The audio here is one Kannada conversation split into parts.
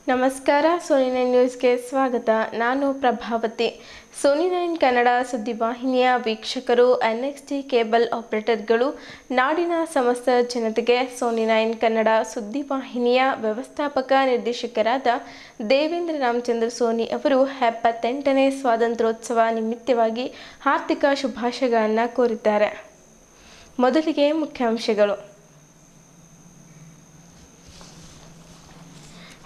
ನಮಸ್ಕಾರ, ಸೋನಿ9 ನ್ಯೂಸ್ಗೆ ಸ್ವಾಗತ. ನಾನು ಪ್ರಭಾವತಿ. ಸೋನಿ9 ಕನ್ನಡ ಸುದ್ದಿವಾಹಿನಿಯ ವೀಕ್ಷಕರು, NXT ಕೇಬಲ್ ಆಪರೇಟರ್ಗಳು, ನಾಡಿನ ಸಮಸ್ತ ಜನತೆಗೆ ಸೋನಿ9 ಕನ್ನಡ ಸುದ್ದಿವಾಹಿನಿಯ ವ್ಯವಸ್ಥಾಪಕ ನಿರ್ದೇಶಕರಾದ ದೇವೇಂದ್ರ ರಾಮಚಂದ್ರ ಸೋನಿ ಅವರು 78ನೇ ಸ್ವಾತಂತ್ರ್ಯೋತ್ಸವ ನಿಮಿತ್ತವಾಗಿ ಹಾರ್ದಿಕ ಶುಭಾಶಯಗಳನ್ನು ಕೋರಿದ್ದಾರೆ. ಮೊದಲಿಗೆ ಮುಖ್ಯಾಂಶಗಳು.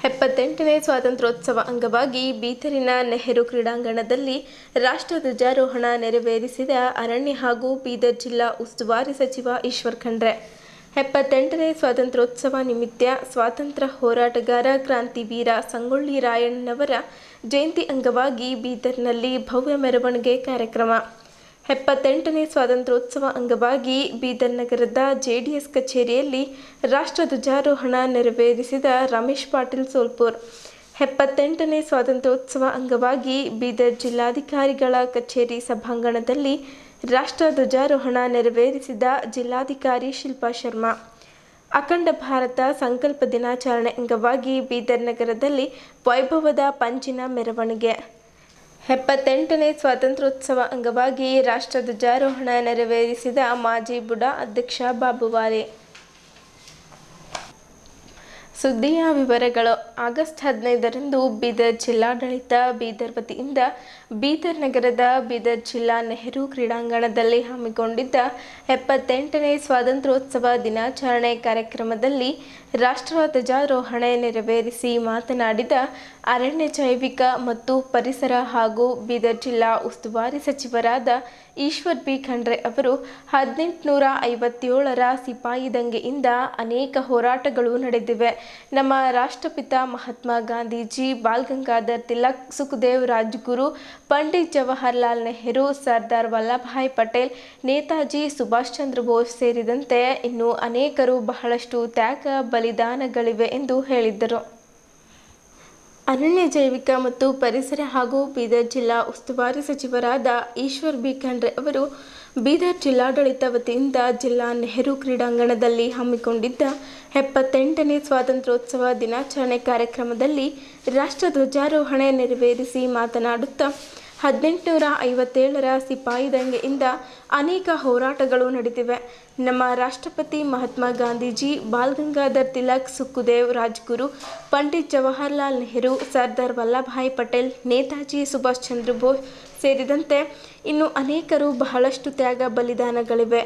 78ನೇ ಸ್ವಾತಂತ್ರ್ಯೋತ್ಸವ ಅಂಗವಾಗಿ ಬೀದರಿನ ನೆಹರು ಕ್ರೀಡಾಂಗಣದಲ್ಲಿ ರಾಷ್ಟ್ರಧ್ವಜಾರೋಹಣ ನೆರವೇರಿಸಿದ ಅರಣ್ಯ ಹಾಗೂ ಬೀದರ್ ಜಿಲ್ಲಾ ಉಸ್ತುವಾರಿ ಸಚಿವ ಈಶ್ವರ್ ಖಂಡ್ರೆ. 78ನೇ ಸ್ವಾತಂತ್ರ್ಯೋತ್ಸವ ನಿಮಿತ್ತ ಸ್ವಾತಂತ್ರ್ಯ ಹೋರಾಟಗಾರ ಕ್ರಾಂತಿವೀರ ಸಂಗೊಳ್ಳಿ ರಾಯಣ್ಣನವರ ಜಯಂತಿ ಅಂಗವಾಗಿ ಬೀದರ್ನಲ್ಲಿ ಭವ್ಯ ಮೆರವಣಿಗೆ ಕಾರ್ಯಕ್ರಮ. 78ನೇ ಸ್ವಾತಂತ್ರ್ಯೋತ್ಸವ ಅಂಗವಾಗಿ ಬೀದರ್ ನಗರದ JDS ಕಚೇರಿಯಲ್ಲಿ ರಾಷ್ಟ್ರಧ್ವಜಾರೋಹಣ ನೆರವೇರಿಸಿದ ರಮೇಶ್ ಪಾಟೀಲ್ ಸೋಲ್ಪುರ್. 78ನೇ ಸ್ವಾತಂತ್ರ್ಯೋತ್ಸವ ಅಂಗವಾಗಿ ಬೀದರ್ ಜಿಲ್ಲಾಧಿಕಾರಿಗಳ ಕಚೇರಿ ಸಭಾಂಗಣದಲ್ಲಿ ರಾಷ್ಟ್ರಧ್ವಜಾರೋಹಣ ನೆರವೇರಿಸಿದ ಜಿಲ್ಲಾಧಿಕಾರಿ ಶಿಲ್ಪಾ ಶರ್ಮಾ. ಅಖಂಡ ಭಾರತ ಸಂಕಲ್ಪ ದಿನಾಚರಣೆ ಅಂಗವಾಗಿ ಬೀದರ್ ನಗರದಲ್ಲಿ ವೈಭವದ ಪಂಜಿನ ಮೆರವಣಿಗೆ. 78ನೇ ಸ್ವಾತಂತ್ರ್ಯೋತ್ಸವ ಅಂಗವಾಗಿ ರಾಷ್ಟ್ರಧ್ವಜಾರೋಹಣ ನೆರವೇರಿಸಿದ ಮಾಜಿ ಬುಡಾ ಅಧ್ಯಕ್ಷ ಬಾಬುವಾಲೆ. ಸುದ್ದಿಯ ವಿವರಗಳು. ಆಗಸ್ಟ್ 15ರಂದು ಬೀದರ್ ಜಿಲ್ಲಾಡಳಿತ ಬೀದರ್ ವತಿಯಿಂದ ಬೀದರ್ ನಗರದ ಬೀದರ್ ಜಿಲ್ಲಾ ನೆಹರು ಕ್ರೀಡಾಂಗಣದಲ್ಲಿ ಹಮ್ಮಿಕೊಂಡಿದ್ದ 78ನೇ ಸ್ವಾತಂತ್ರ್ಯೋತ್ಸವ ದಿನಾಚರಣೆ ಕಾರ್ಯಕ್ರಮದಲ್ಲಿ ರಾಷ್ಟ್ರಧ್ವಜಾರೋಹಣ ನೆರವೇರಿಸಿ ಮಾತನಾಡಿದ ಅರಣ್ಯ, ಜೈವಿಕ ಮತ್ತು ಪರಿಸರ ಹಾಗೂ ಬೀದರ್ ಜಿಲ್ಲಾ ಉಸ್ತುವಾರಿ ಸಚಿವರಾದ ಈಶ್ವರ್ ಬಿ ಖಂಡ್ರೆ ಅವರು 1857ರ ಸಿಪಾಯಿ ದಂಗೆಯಿಂದ ಅನೇಕ ಹೋರಾಟಗಳು ನಡೆದಿವೆ. ನಮ್ಮ ರಾಷ್ಟ್ರಪಿತ ಮಹಾತ್ಮ ಗಾಂಧೀಜಿ, ಬಾಲ್ ಗಂಗಾಧರ್ ತಿಲಕ್, ಸುಖದೇವ್ ರಾಜ್ಗುರು, ಪಂಡಿತ್ ಜವಾಹರ್ಲಾಲ್ ನೆಹರು, ಸರ್ದಾರ್ ವಲ್ಲಭಭಾಯ್ ಪಟೇಲ್, ನೇತಾಜಿ ಸುಭಾಷ್ ಚಂದ್ರ ಬೋಸ್ ಸೇರಿದಂತೆ ಇನ್ನೂ ಅನೇಕರು ಬಹಳಷ್ಟು ತ್ಯಾಗ ಬಲಿದಾನಗಳಿವೆ ಎಂದು ಹೇಳಿದ್ದರು. ಅರಣ್ಯ, ಜೈವಿಕ ಮತ್ತು ಪರಿಸರ ಹಾಗೂ ಬೀದರ್ ಜಿಲ್ಲಾ ಉಸ್ತುವಾರಿ ಸಚಿವರಾದ ಈಶ್ವರ್ ಬಿ ಖಂಡ್ರೆ ಅವರು ಬೀದರ್ ಜಿಲ್ಲಾಡಳಿತ ವತಿಯಿಂದ ಜಿಲ್ಲಾ ನೆಹರು ಕ್ರೀಡಾಂಗಣದಲ್ಲಿ ಹಮ್ಮಿಕೊಂಡಿದ್ದ 78ನೇ ಸ್ವಾತಂತ್ರ್ಯೋತ್ಸವ ದಿನಾಚರಣೆ ಕಾರ್ಯಕ್ರಮದಲ್ಲಿ ರಾಷ್ಟ್ರಧ್ವಜಾರೋಹಣ ನೆರವೇರಿಸಿ ಮಾತನಾಡುತ್ತಾ 1857ರ ಸಿಪಾಯಿ ದಂಗೆಯಿಂದ ಅನೇಕ ಹೋರಾಟಗಳು ನಡೆದಿವೆ. ನಮ್ಮ ರಾಷ್ಟ್ರಪತಿ ಮಹಾತ್ಮ ಗಾಂಧೀಜಿ, ಬಾಲ್ ಗಂಗಾಧರ್ ತಿಲಕ್, ಸುಖದೇವ್ ರಾಜ್ಗುರು, ಪಂಡಿತ್ ಜವಾಹರ್ಲಾಲ್ ನೆಹರು, ಸರ್ದಾರ್ ವಲ್ಲಭಭಾಯ್ ಪಟೇಲ್, ನೇತಾಜಿ ಸುಭಾಷ್ ಚಂದ್ರ ಬೋಸ್ ಸೇರಿದಂತೆ ಇನ್ನು ಅನೇಕರು ಬಹಳಷ್ಟು ತ್ಯಾಗ ಬಲಿದಾನಗಳಿವೆ.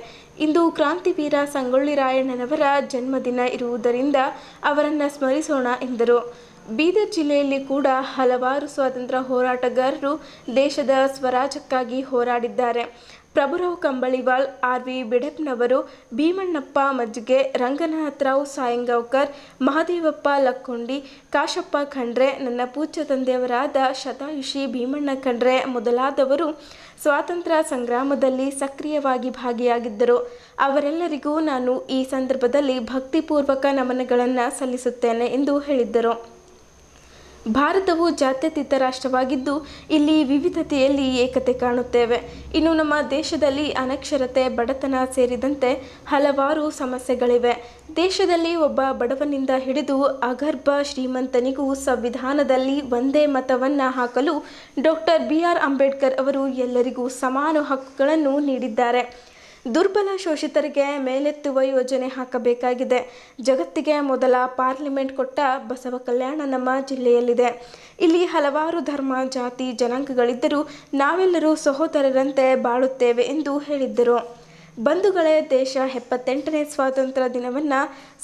ಇಂದು ಕ್ರಾಂತಿವೀರ ಸಂಗೊಳ್ಳಿ ರಾಯಣ್ಣನವರ ಜನ್ಮದಿನ ಇರುವುದರಿಂದ ಅವರನ್ನು ಸ್ಮರಿಸೋಣ ಎಂದರು. ಬೀದರ್ ಜಿಲ್ಲೆಯಲ್ಲಿ ಕೂಡ ಹಲವಾರು ಸ್ವಾತಂತ್ರ್ಯ ಹೋರಾಟಗಾರರು ದೇಶದ ಸ್ವರಾಜ್ಯಕ್ಕಾಗಿ ಹೋರಾಡಿದ್ದಾರೆ. ಪ್ರಭುರಾವ್ ಕಂಬಳಿವಾಲ್, RV ಬಿಡೆಪ್ನವರು, ಭೀಮಣ್ಣಪ್ಪ ಮಜ್ಗೆ, ರಂಗನಾಥರಾವ್ ಸಾಯಂಗಾವ್ಕರ್, ಮಹದೇವಪ್ಪ ಲಕ್ಕೊಂಡಿ, ಕಾಶಪ್ಪ ಖಂಡ್ರೆ, ನನ್ನ ಪೂಜ್ಯ ತಂದೆಯವರಾದ ಶತಾಯುಷಿ ಭೀಮಣ್ಣ ಖಂಡ್ರೆ ಮೊದಲಾದವರು ಸ್ವಾತಂತ್ರ್ಯ ಸಂಗ್ರಾಮದಲ್ಲಿ ಸಕ್ರಿಯವಾಗಿ ಭಾಗಿಯಾಗಿದ್ದರು. ಅವರೆಲ್ಲರಿಗೂ ನಾನು ಈ ಸಂದರ್ಭದಲ್ಲಿ ಭಕ್ತಿಪೂರ್ವಕ ನಮನಗಳನ್ನು ಸಲ್ಲಿಸುತ್ತೇನೆ ಎಂದು ಹೇಳಿದ್ದರು. ಭಾರತವು ಜಾತ್ಯತೀತ ರಾಷ್ಟ್ರವಾಗಿದ್ದು ಇಲ್ಲಿ ವಿವಿಧತೆಯಲ್ಲಿ ಏಕತೆ ಕಾಣುತ್ತೇವೆ. ಇನ್ನು ನಮ್ಮ ದೇಶದಲ್ಲಿ ಅನಕ್ಷರತೆ, ಬಡತನ ಸೇರಿದಂತೆ ಹಲವಾರು ಸಮಸ್ಯೆಗಳಿವೆ. ದೇಶದಲ್ಲಿ ಒಬ್ಬ ಬಡವನಿಂದ ಹಿಡಿದು ಅಗರ್ಭ ಶ್ರೀಮಂತನಿಗೂ ಸಂವಿಧಾನದಲ್ಲಿ ಒಂದೇ ಮತವನ್ನು ಹಾಕಲು Dr. BR ಅಂಬೇಡ್ಕರ್ ಅವರು ಎಲ್ಲರಿಗೂ ಸಮಾನ ಹಕ್ಕುಗಳನ್ನು ನೀಡಿದ್ದಾರೆ. ದುರ್ಬಲ ಶೋಷಿತರಿಗೆ ಮೇಲೆತ್ತುವ ಯೋಜನೆ ಹಾಕಬೇಕಾಗಿದೆ. ಜಗತ್ತಿಗೆ ಮೊದಲ ಪಾರ್ಲಿಮೆಂಟ್ ಕೊಟ್ಟ ಬಸವ ಕಲ್ಯಾಣ ನಮ್ಮ ಜಿಲ್ಲೆಯಲ್ಲಿದೆ. ಇಲ್ಲಿ ಹಲವಾರು ಧರ್ಮ, ಜಾತಿ, ಜನಾಂಗಗಳಿದ್ದರೂ ನಾವೆಲ್ಲರೂ ಸಹೋದರರಂತೆ ಬಾಳುತ್ತೇವೆ ಎಂದು ಹೇಳಿದ್ದರು. ಬಂಧುಗಳೇ, ದೇಶ 78ನೇ ಸ್ವಾತಂತ್ರ್ಯ ದಿನವನ್ನು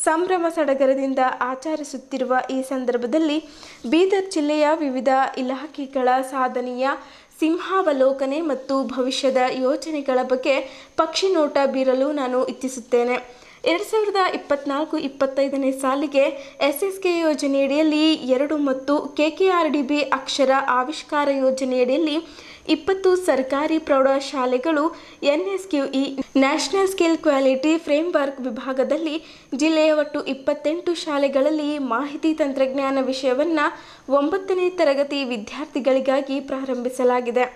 ಸಂಭ್ರಮ ಸಡಗರದಿಂದ ಆಚರಿಸುತ್ತಿರುವ ಈ ಸಂದರ್ಭದಲ್ಲಿ ಬೀದರ್ ಜಿಲ್ಲೆಯ ವಿವಿಧ ಇಲಾಖೆಗಳ ಸಾಧನೆಯ ಸಿಂಹಾವಲೋಕನೆ ಮತ್ತು ಭವಿಷ್ಯದ ಯೋಜನೆಗಳ ಬಗ್ಗೆ ಪಕ್ಷಿ ನೋಟ ಬೀರಲು ನಾನು ಇಚ್ಛಿಸುತ್ತೇನೆ. 2024-25ನೇ ಸಾಲಿಗೆ SSK ಯೋಜನೆಯಡಿಯಲ್ಲಿ 2 ಮತ್ತು KKRDB ಅಕ್ಷರ ಆವಿಷ್ಕಾರ ಯೋಜನೆಯಡಿಯಲ್ಲಿ 20 ಸರ್ಕಾರಿ ಪ್ರೌಢಶಾಲೆಗಳು, NSQE national skill quality framework ವಿಭಾಗದಲ್ಲಿ ಜಿಲ್ಲೆಯ ಒಟ್ಟು 28 ಶಾಲೆಗಳಲ್ಲಿ ಮಾಹಿತಿ ತಂತ್ರಜ್ಞಾನ ವಿಷಯವನ್ನು 9ನೇ ತರಗತಿ ವಿದ್ಯಾರ್ಥಿಗಳಿಗಾಗಿ ಪ್ರಾರಂಭಿಸಲಾಗಿದೆ.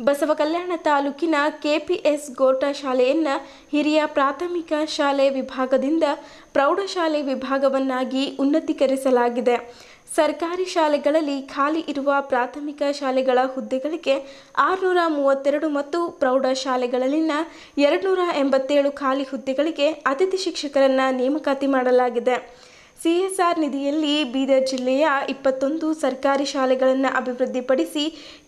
ಬಸವ ಕಲ್ಯಾಣ ತಾಲೂಕಿನ KPS ಗೋಟ ಶಾಲೆಯನ್ನು ಹಿರಿಯ ಪ್ರಾಥಮಿಕ ಶಾಲೆ ವಿಭಾಗದಿಂದ ಪ್ರೌಢಶಾಲೆ ವಿಭಾಗವನ್ನಾಗಿ ಉನ್ನತೀಕರಿಸಲಾಗಿದೆ. ಸರ್ಕಾರಿ ಶಾಲೆಗಳಲ್ಲಿ ಖಾಲಿ ಇರುವ ಪ್ರಾಥಮಿಕ ಶಾಲೆಗಳ ಹುದ್ದೆಗಳಿಗೆ 632 ಮತ್ತು ಪ್ರೌಢಶಾಲೆಗಳಲ್ಲಿನ 287 ಖಾಲಿ ಹುದ್ದೆಗಳಿಗೆ ಅತಿಥಿ ಶಿಕ್ಷಕರನ್ನು ನೇಮಕಾತಿ ಮಾಡಲಾಗಿದೆ. ಸಿಎಸ್ಆರ್ ನಿಧಿಯಲ್ಲಿ ಬೀದರ್ ಜಿಲ್ಲೆಯ 21 ಸರ್ಕಾರಿ ಶಾಲೆಗಳನ್ನು ಅಭಿವೃದ್ಧಿಪಡಿಸಿ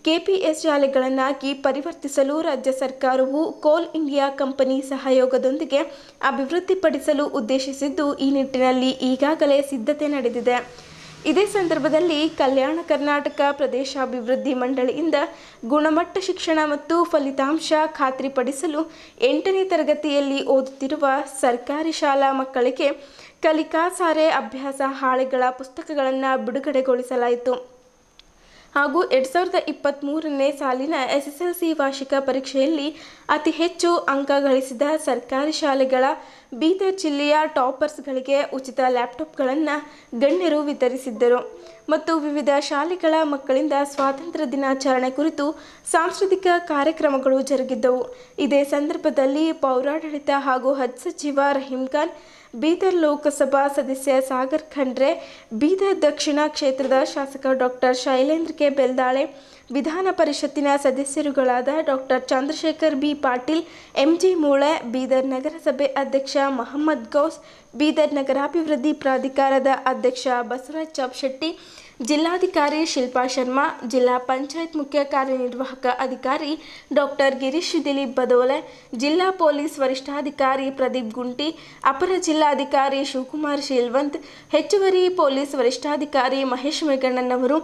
ಕೆಪಿಎಸ್ ಶಾಲೆಗಳನ್ನಾಗಿ ಪರಿವರ್ತಿಸಲು ರಾಜ್ಯ ಸರ್ಕಾರವು ಕೋಲ್ ಇಂಡಿಯಾ ಕಂಪನಿ ಸಹಯೋಗದೊಂದಿಗೆ ಅಭಿವೃದ್ಧಿಪಡಿಸಲು ಉದ್ದೇಶಿಸಿದ್ದು, ಈ ನಿಟ್ಟಿನಲ್ಲಿ ಈಗಾಗಲೇ ಸಿದ್ಧತೆ ನಡೆದಿದೆ. ಇದೇ ಸಂದರ್ಭದಲ್ಲಿ ಕಲ್ಯಾಣ ಕರ್ನಾಟಕ ಪ್ರದೇಶಾಭಿವೃದ್ಧಿ ಮಂಡಳಿಯಿಂದ ಗುಣಮಟ್ಟ ಶಿಕ್ಷಣ ಮತ್ತು ಫಲಿತಾಂಶ ಖಾತ್ರಿಪಡಿಸಲು 8ನೇ ತರಗತಿಯಲ್ಲಿ ಓದುತ್ತಿರುವ ಸರ್ಕಾರಿ ಶಾಲಾ ಮಕ್ಕಳಿಗೆ ಕಲಿಕಾ ಸಾರೆ ಅಭ್ಯಾಸ ಹಾಳೆಗಳ ಪುಸ್ತಕಗಳನ್ನು ಬಿಡುಗಡೆಗೊಳಿಸಲಾಯಿತು. ಹಾಗೂ 2023ನೇ ಸಾಲಿನ SSLC ವಾರ್ಷಿಕ ಪರೀಕ್ಷೆಯಲ್ಲಿ ಅತಿ ಹೆಚ್ಚು ಅಂಕ ಗಳಿಸಿದ ಸರ್ಕಾರಿ ಶಾಲೆಗಳ ಬೀದರ್ ಜಿಲ್ಲೆಯ ಟಾಪರ್ಸ್ಗಳಿಗೆ ಉಚಿತ ಲ್ಯಾಪ್ಟಾಪ್ಗಳನ್ನು ಗಣ್ಯರು ವಿತರಿಸಿದ್ದರು. ಮತ್ತು ವಿವಿಧ ಶಾಲೆಗಳ ಮಕ್ಕಳಿಂದ ಸ್ವಾತಂತ್ರ್ಯ ದಿನಾಚರಣೆ ಕುರಿತು ಸಾಂಸ್ಕೃತಿಕ ಕಾರ್ಯಕ್ರಮಗಳು ಜರುಗಿದ್ದವು. ಇದೇ ಸಂದರ್ಭದಲ್ಲಿ ಪೌರಾಡಳಿತ ಹಾಗೂ ಹಜ್ ಸಚಿವ ರಹೀಂ ಖಾನ್, ಬೀದರ್ ಲೋಕಸಭಾ ಸದಸ್ಯ ಸಾಗರ್ ಖಂಡ್ರೆ, ಬೀದರ್ ದಕ್ಷಿಣ ಕ್ಷೇತ್ರದ ಶಾಸಕ ಡಾಕ್ಟರ್ ಶೈಲೇಂದ್ರ ಕೆ ಬೆಲ್ದಾಳೆ, ವಿಧಾನ ಪರಿಷತ್ತಿನ ಸದಸ್ಯರುಗಳಾದ doctor Chandrashekhar B Patil, MG Mule, Bidar ನಗರಸಭೆ ಅಧ್ಯಕ್ಷ ಮಹಮ್ಮದ್ ಗೌಸ್, ಬೀದರ್ ನಗರಾಭಿವೃದ್ಧಿ ಪ್ರಾಧಿಕಾರದ ಅಧ್ಯಕ್ಷ ಬಸವರಾಜ್ ಚಾಪ್ಶೆಟ್ಟಿ, ಜಿಲ್ಲಾಧಿಕಾರಿ ಶಿಲ್ಪಾ ಶರ್ಮಾ, ಜಿಲ್ಲಾ ಪಂಚಾಯತ್ ಮುಖ್ಯ ಕಾರ್ಯನಿರ್ವಾಹಕ ಅಧಿಕಾರಿ ಡಾಕ್ಟರ್ ಗಿರೀಶ್ ದಿಲೀಪ್ ಬದೋಲೆ, ಜಿಲ್ಲಾ ಪೊಲೀಸ್ ವರಿಷ್ಠಾಧಿಕಾರಿ ಪ್ರದೀಪ್ ಗುಂಟಿ, ಅಪರ ಜಿಲ್ಲಾಧಿಕಾರಿ ಶಿವಕುಮಾರ್ ಶೀಲ್ವಂತ್, ಹೆಚ್ಚುವರಿ ಪೊಲೀಸ್ ವರಿಷ್ಠಾಧಿಕಾರಿ ಮಹೇಶ್ ಮೇಘಣ್ಣನವರು,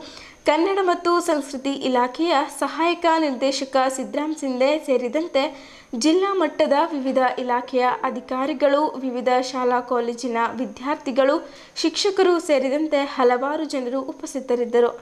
ಕನ್ನಡ ಮತ್ತು ಸಂಸ್ಕೃತಿ ಇಲಾಖೆಯ ಸಹಾಯಕ ನಿರ್ದೇಶಕ ಸಿದ್ರಾಮ್ ಸಿಂಧೆ ಸೇರಿದಂತೆ ಜಿಲ್ಲಾ ಮಟ್ಟದ ವಿವಿಧ ಇಲಾಖೆಯ ಅಧಿಕಾರಿಗಳು, ವಿವಿಧ ಶಾಲಾ ಕಾಲೇಜಿನ ವಿದ್ಯಾರ್ಥಿಗಳು, ಶಿಕ್ಷಕರು ಸೇರಿದಂತೆ ಹಲವಾರು ಜನರು ಉಪಸ್ಥಿತರಿದ್ದರು.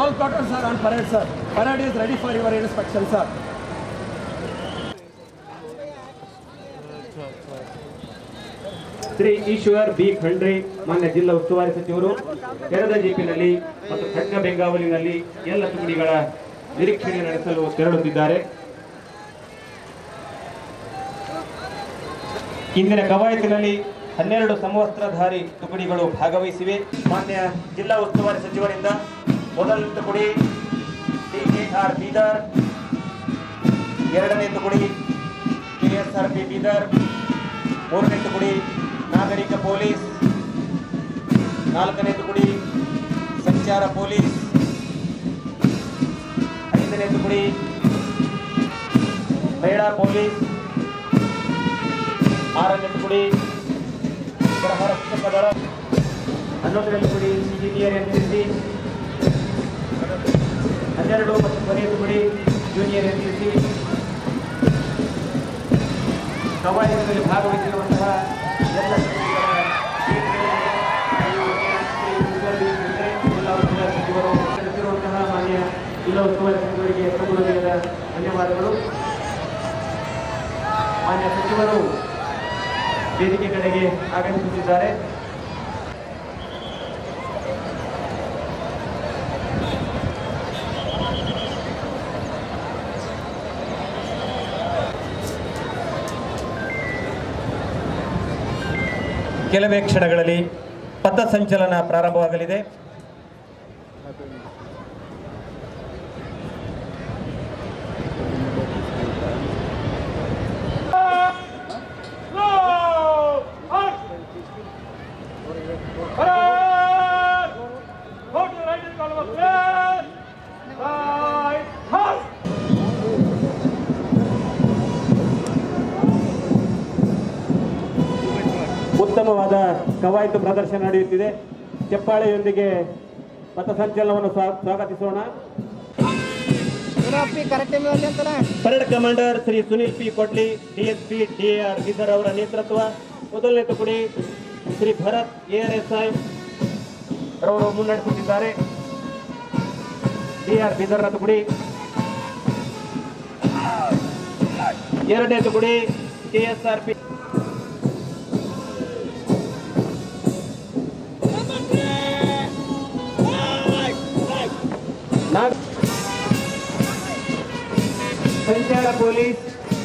All plotters are on parade, sir. Parade is ready for your inspection, sir. Shri Eshwar B Khandre, ಮಾನ್ಯ ಜಿಲ್ಲಾ ಉಸ್ತುವಾರಿ ಸಚಿವರು, ತೆರೆದ ಜೀಪಿನಲ್ಲಿ ಮತ್ತು ಖಡ್ಗ ಬೆಂಗಾವಲಿನಲ್ಲಿ ಎಲ್ಲ ತುಕಡಿಗಳ ನಿರೀಕ್ಷಣೆ ನಡೆಸಲು ತೆರಳುತ್ತಿದ್ದಾರೆ. ಇಂದಿನ ಕವಾಯತಿನಲ್ಲಿ 12 ಸಮವಸ್ತ್ರಧಾರಿ ತುಕಡಿಗಳು ಭಾಗವಹಿಸಿವೆ. ಮಾನ್ಯ ಜಿಲ್ಲಾ ಉಸ್ತುವಾರಿ ಸಚಿವರಿಂದ ಮೊದಲ ತುಕಡಿ TKR ಬೀದರ್, ಎರಡನೇ ತುಕಡಿ KSRP ಬೀದರ್, ಮೂರನೇ ತುಕಡಿ ನಾಗರಿಕ ಪೊಲೀಸ್, ನಾಲ್ಕನೇ ತುಕಡಿ ಸಂಚಾರ ಪೊಲೀಸ್, ಐದನೇ ತುಕಡಿ ಮಹಿಳಾ ಪೊಲೀಸ್, ಆರನೇ ತುಕಡಿ ಗೃಹ ರಕ್ಷಕ ದಳ, 11ನೇ ತುಕಡಿ ಇಂಜಿನಿಯರ್ NCC, 12 ಮತ್ತು ಕೊನೆಯ ತುಕಡಿ ಜೂನಿಯರ್ NCC. ಕವಾಯತಿನಲ್ಲಿ ಭಾಗವಹಿಸಿರುವಂತಹ ಎಲ್ಲ ಜಿಲ್ಲಾ ಸಚಿವರು ನಡೆಸಿರುವಂತಹ ಮಾನ್ಯ ಜಿಲ್ಲಾ ಉಸ್ತುವಾರಿ ಸಚಿವರಿಗೆ ತುಂಬುವುದರಿಂದ ಧನ್ಯವಾದಗಳು. ಮಾನ್ಯ ಸಚಿವರು ವೇದಿಕೆ ಕಡೆಗೆ ಆಗಮಿಸುತ್ತಿದ್ದಾರೆ. ಕೆಲವೇ ಕ್ಷಣಗಳಲ್ಲಿ ಪಥಸಂಚಲನ ಪ್ರಾರಂಭವಾಗಲಿದೆ. ಉತ್ತಮವಾದ ಕವಾಯತು ಪ್ರದರ್ಶನ ನಡೆಯುತ್ತಿದೆ. ಚಪ್ಪಾಳೆಯೊಂದಿಗೆ ಪಥಸಂಚಲನವನ್ನು ಸ್ವಾಗತಿಸೋಣ. Parade commander Shri Sunil P Kodli, DSP DAR Bidar ಅವರ ನೇತೃತ್ವ. ಮೊದಲನೇ ತುಕಡಿ ಶ್ರೀ ಭರತ್ ARSI ರವರು ಮುನ್ನಡೆಸುತ್ತಿದ್ದಾರೆ. DAR ಬೀದರ್ ತುಕಡಿ. ಎರಡನೇ ತುಕಡಿ KSRP ಸಂಚಾರ ಪೊಲೀಸ್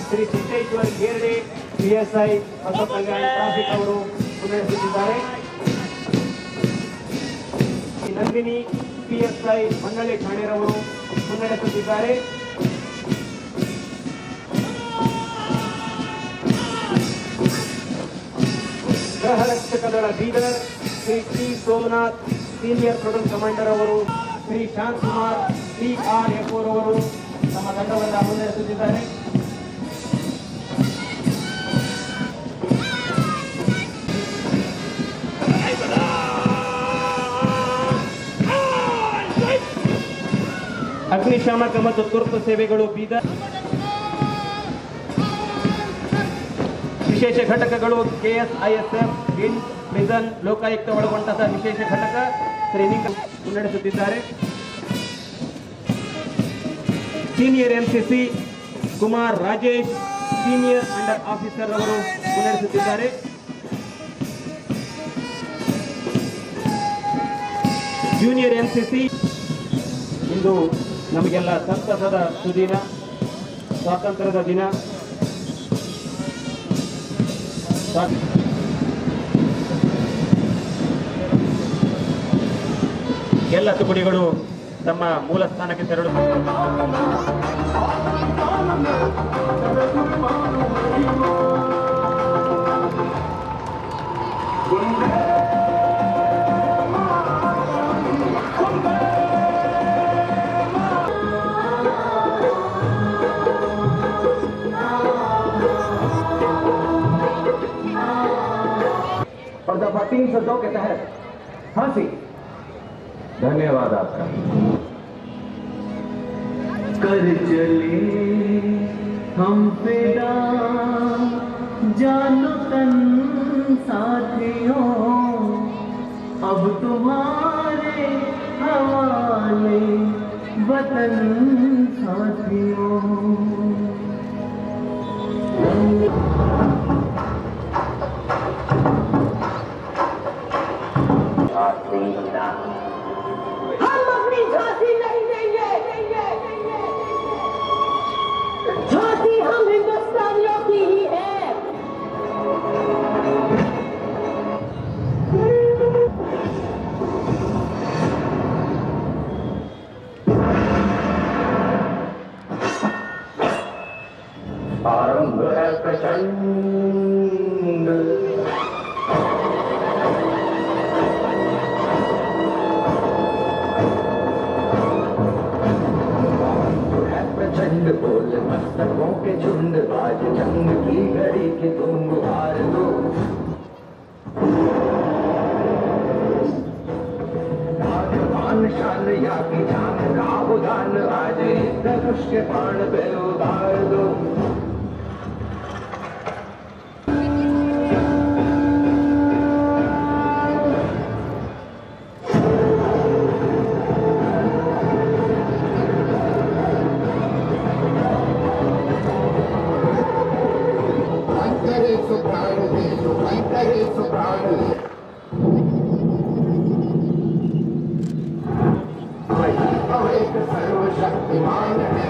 ಶ್ರೀ ಸಿದ್ದೇಶ್ವರ್ ಗೇರ್ಡೆ PSI ಹೊಸ ಕಲ್ಯಾಣ ಟ್ರಾಫಿಕ್ ಅವರು ಮುನ್ನಡೆಸುತ್ತಿದ್ದಾರೆ. ನಂದಿನಿ PSI ಮಂಡಳಿ ಠಾಣೆರವರು ಮುನ್ನಡೆಸುತ್ತಿದ್ದಾರೆ. ಗೃಹ ರಕ್ಷಕ ದಳ Bidar Shri T Somnath senior product commander ಅವರು ಶ್ರೀ ಶಾಂತಕುಮಾರ್ TRFO ರವರು ನಮ್ಮ ತಂಡವನ್ನು ಮುನ್ನಡೆಸುತ್ತಿದ್ದಾರೆ. ಅಗ್ನಿಶಾಮಕ ಮತ್ತು ತುರ್ತು ಸೇವೆಗಳು ಬೀದರ್ ವಿಶೇಷ ಘಟಕಗಳು KSISF ಗಿಂಡ್ ಮಿಸನ್ ಲೋಕಾಯುಕ್ತ ಒಳಗೊಂಡಂತಹ ವಿಶೇಷ ಘಟಕ ಟ್ರೈನಿಂಗ್ ಮುನ್ನಡೆಸುತ್ತಿದ್ದಾರೆ. Senior MCC Kumar Rajesh senior under officer ಅವರು ಮುನ್ನಡೆಸುತ್ತಿದ್ದಾರೆ. ಜೂನಿಯರ್ MCC ಇಂದು ನಮಗೆಲ್ಲ ಸಂತಸದ ಸುದಿನ, ಸ್ವಾತಂತ್ರ್ಯದ ದಿನ. ಎಲ್ಲ ತುಕಡಿಗಳು ತಮ್ಮ ಮೂಲ ಸ್ಥಾನಕ್ಕೆ ತೆರಳು. और दफा 302 के तहत फांसी। धन्यवाद आपका। कर चले हम फिदा जानो तन साथियों, अब तुम्हारे हवाले वतन साथियों। हम अपनी झांसी नहीं देंगे। झांसी हम हिंदुस्तानियों की ही है। आरंभ है प्रचंड, प्रचंड बोल मस्तकों के झुंड, आज जंग की घड़ी की तुम गुहार दो। राजमान शान या की जान का उदान, आज धनुष के बाण पे उतार दो। सर्वशक्तिमान है,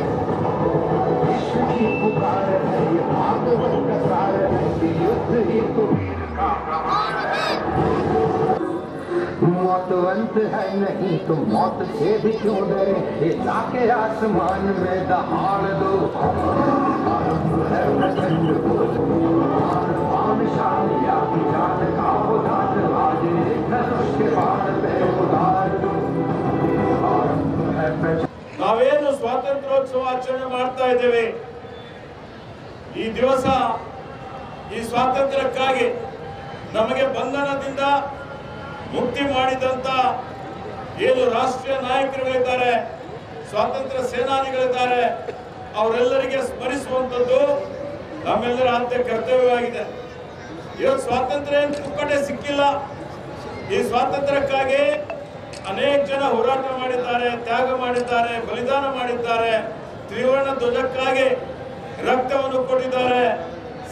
विश्व की पुकार है, ये भागवत का सार है, कि युद्ध ही तो वीर का प्रमाण है। मौत अंत है नहीं तो मौत से भी क्यों डरे, ये जाके आसमान में दहाड़ दो। है प्रचंड बोल आन शान या की जान का उदान, आज एक धनुष के बाण पे उतार दो। है प्रचंड ನಾವೇನು ಸ್ವಾತಂತ್ರ್ಯೋತ್ಸವ ಆಚರಣೆ ಮಾಡ್ತಾ ಇದ್ದೇವೆ, ಈ ದಿವಸ ಈ ಸ್ವಾತಂತ್ರ್ಯಕ್ಕಾಗಿ ನಮಗೆ ಬಂಧನದಿಂದ ಮುಕ್ತಿ ಮಾಡಿದಂತ ಏನು ರಾಷ್ಟ್ರೀಯ ನಾಯಕರುಗಳಿದ್ದಾರೆ, ಸ್ವಾತಂತ್ರ್ಯ ಸೇನಾನಿಗಳಿದ್ದಾರೆ, ಅವರೆಲ್ಲರಿಗೆ ಸ್ಮರಿಸುವಂಥದ್ದು ನಮ್ಮೆಲ್ಲರ ಆದ್ಯ ಕರ್ತವ್ಯವಾಗಿದೆ. ಇವತ್ತು ಸ್ವಾತಂತ್ರ್ಯ ಪುಕ್ಕಟೆ ಸಿಕ್ಕಿಲ್ಲ. ಈ ಸ್ವಾತಂತ್ರ್ಯಕ್ಕಾಗಿ ಅನೇಕ ಜನ ಹೋರಾಟ ಮಾಡಿದ್ದಾರೆ, ತ್ಯಾಗ ಮಾಡಿದ್ದಾರೆ, ಬಲಿದಾನ ಮಾಡಿದ್ದಾರೆ. ತ್ರಿವರ್ಣ ಧ್ವಜಕ್ಕಾಗಿ ರಕ್ತವನ್ನು ಕೊಟ್ಟಿದ್ದಾರೆ,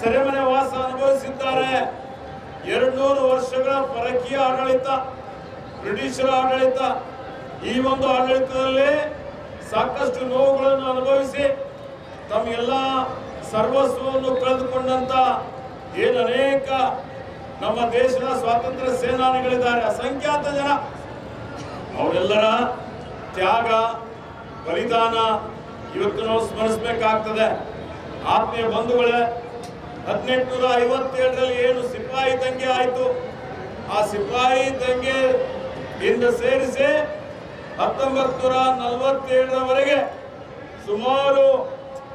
ಸೆರೆಮನೆ ವಾಸ ಅನುಭವಿಸಿದ್ದಾರೆ. 200 ವರ್ಷಗಳ ಪರಕೀಯ ಆಡಳಿತ, ಬ್ರಿಟಿಷರ ಆಡಳಿತ, ಈ ಒಂದು ಆಡಳಿತದಲ್ಲಿ ಸಾಕಷ್ಟು ನೋವುಗಳನ್ನು ಅನುಭವಿಸಿ ತಮ್ಮೆಲ್ಲ ಸರ್ವಸ್ವವನ್ನು ಕಳೆದುಕೊಂಡಂತ ಏನು ಅನೇಕ ನಮ್ಮ ದೇಶದ ಸ್ವಾತಂತ್ರ್ಯ ಸೇನಾನಿಗಳಿದ್ದಾರೆ, ಅಸಂಖ್ಯಾತ ಜನ. ಅವರೆಲ್ಲರ ತ್ಯಾಗ, ಬಲಿದಾನ ಇವತ್ತು ನಾವು ಸ್ಮರಿಸಬೇಕಾಗ್ತದೆ. ಆತ್ಮೀಯ ಬಂಧುಗಳೇ, 1857ರಲ್ಲಿ ಏನು ಸಿಪಾಯಿ ದಂಗೆ ಆಯಿತು, ಆ ಸಿಪಾಯಿ ದಂಗೆ ಇಂದ ಸೇರಿಸಿ 1947ರವರೆಗೆ ಸುಮಾರು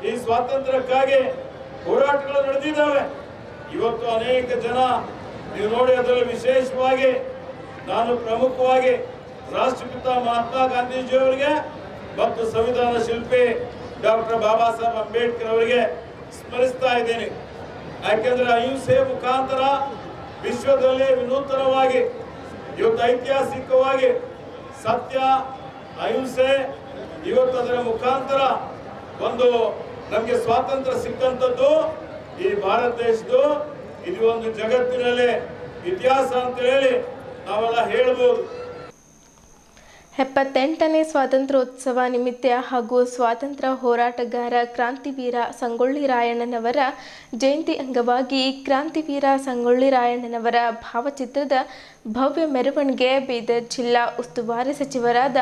ಈ ಸ್ವಾತಂತ್ರ್ಯಕ್ಕಾಗಿ ಹೋರಾಟಗಳು ನಡೆದಿದ್ದಾವೆ. ಇವತ್ತು ಅನೇಕ ಜನ ನೀವು ನೋಡಿ, ಅದರಲ್ಲಿ ವಿಶೇಷವಾಗಿ ನಾನು ಪ್ರಮುಖವಾಗಿ ರಾಷ್ಟ್ರಪಿತ ಮಹಾತ್ಮ ಗಾಂಧೀಜಿಯವರಿಗೆ ಮತ್ತು ಸಂವಿಧಾನ ಶಿಲ್ಪಿ ಡಾಕ್ಟರ್ ಬಾಬಾ ಸಾಹೇಬ್ ಅಂಬೇಡ್ಕರ್ ಅವರಿಗೆ ಸ್ಮರಿಸ್ತಾ ಇದ್ದೇನೆ. ಯಾಕೆಂದ್ರೆ ಅಹಿಂಸೆ ಮುಖಾಂತರ ವಿಶ್ವದಲ್ಲಿ ವಿನೂತನವಾಗಿ ಇವತ್ತು ಐತಿಹಾಸಿಕವಾಗಿ ಸತ್ಯ, ಅಹಿಂಸೆ, ಇವತ್ತು ಅದರ ಮುಖಾಂತರ ಒಂದು ನಮಗೆ ಸ್ವಾತಂತ್ರ್ಯ ಸಿಕ್ಕಂಥದ್ದು ಈ ಭಾರತ ದೇಶದ್ದು. ಇದು ಒಂದು ಜಗತ್ತಿನಲ್ಲಿ ಇತಿಹಾಸ ಅಂತ ಹೇಳಿ ನಾವೆಲ್ಲ ಹೇಳ್ಬೋದು. 78ನೇ ಸ್ವಾತಂತ್ರ್ಯೋತ್ಸವ ನಿಮಿತ್ತ ಹಾಗೂ ಸ್ವಾತಂತ್ರ್ಯ ಹೋರಾಟಗಾರ ಕ್ರಾಂತಿವೀರ ಸಂಗೊಳ್ಳಿ ರಾಯಣ್ಣನವರ ಜಯಂತಿ ಅಂಗವಾಗಿ ಕ್ರಾಂತಿವೀರ ಸಂಗೊಳ್ಳಿ ರಾಯಣ್ಣನವರ ಭಾವಚಿತ್ರದ ಭವ್ಯ ಮೆರವಣಿಗೆ ಬೀದರ್ ಜಿಲ್ಲಾ ಉಸ್ತುವಾರಿ ಸಚಿವರಾದ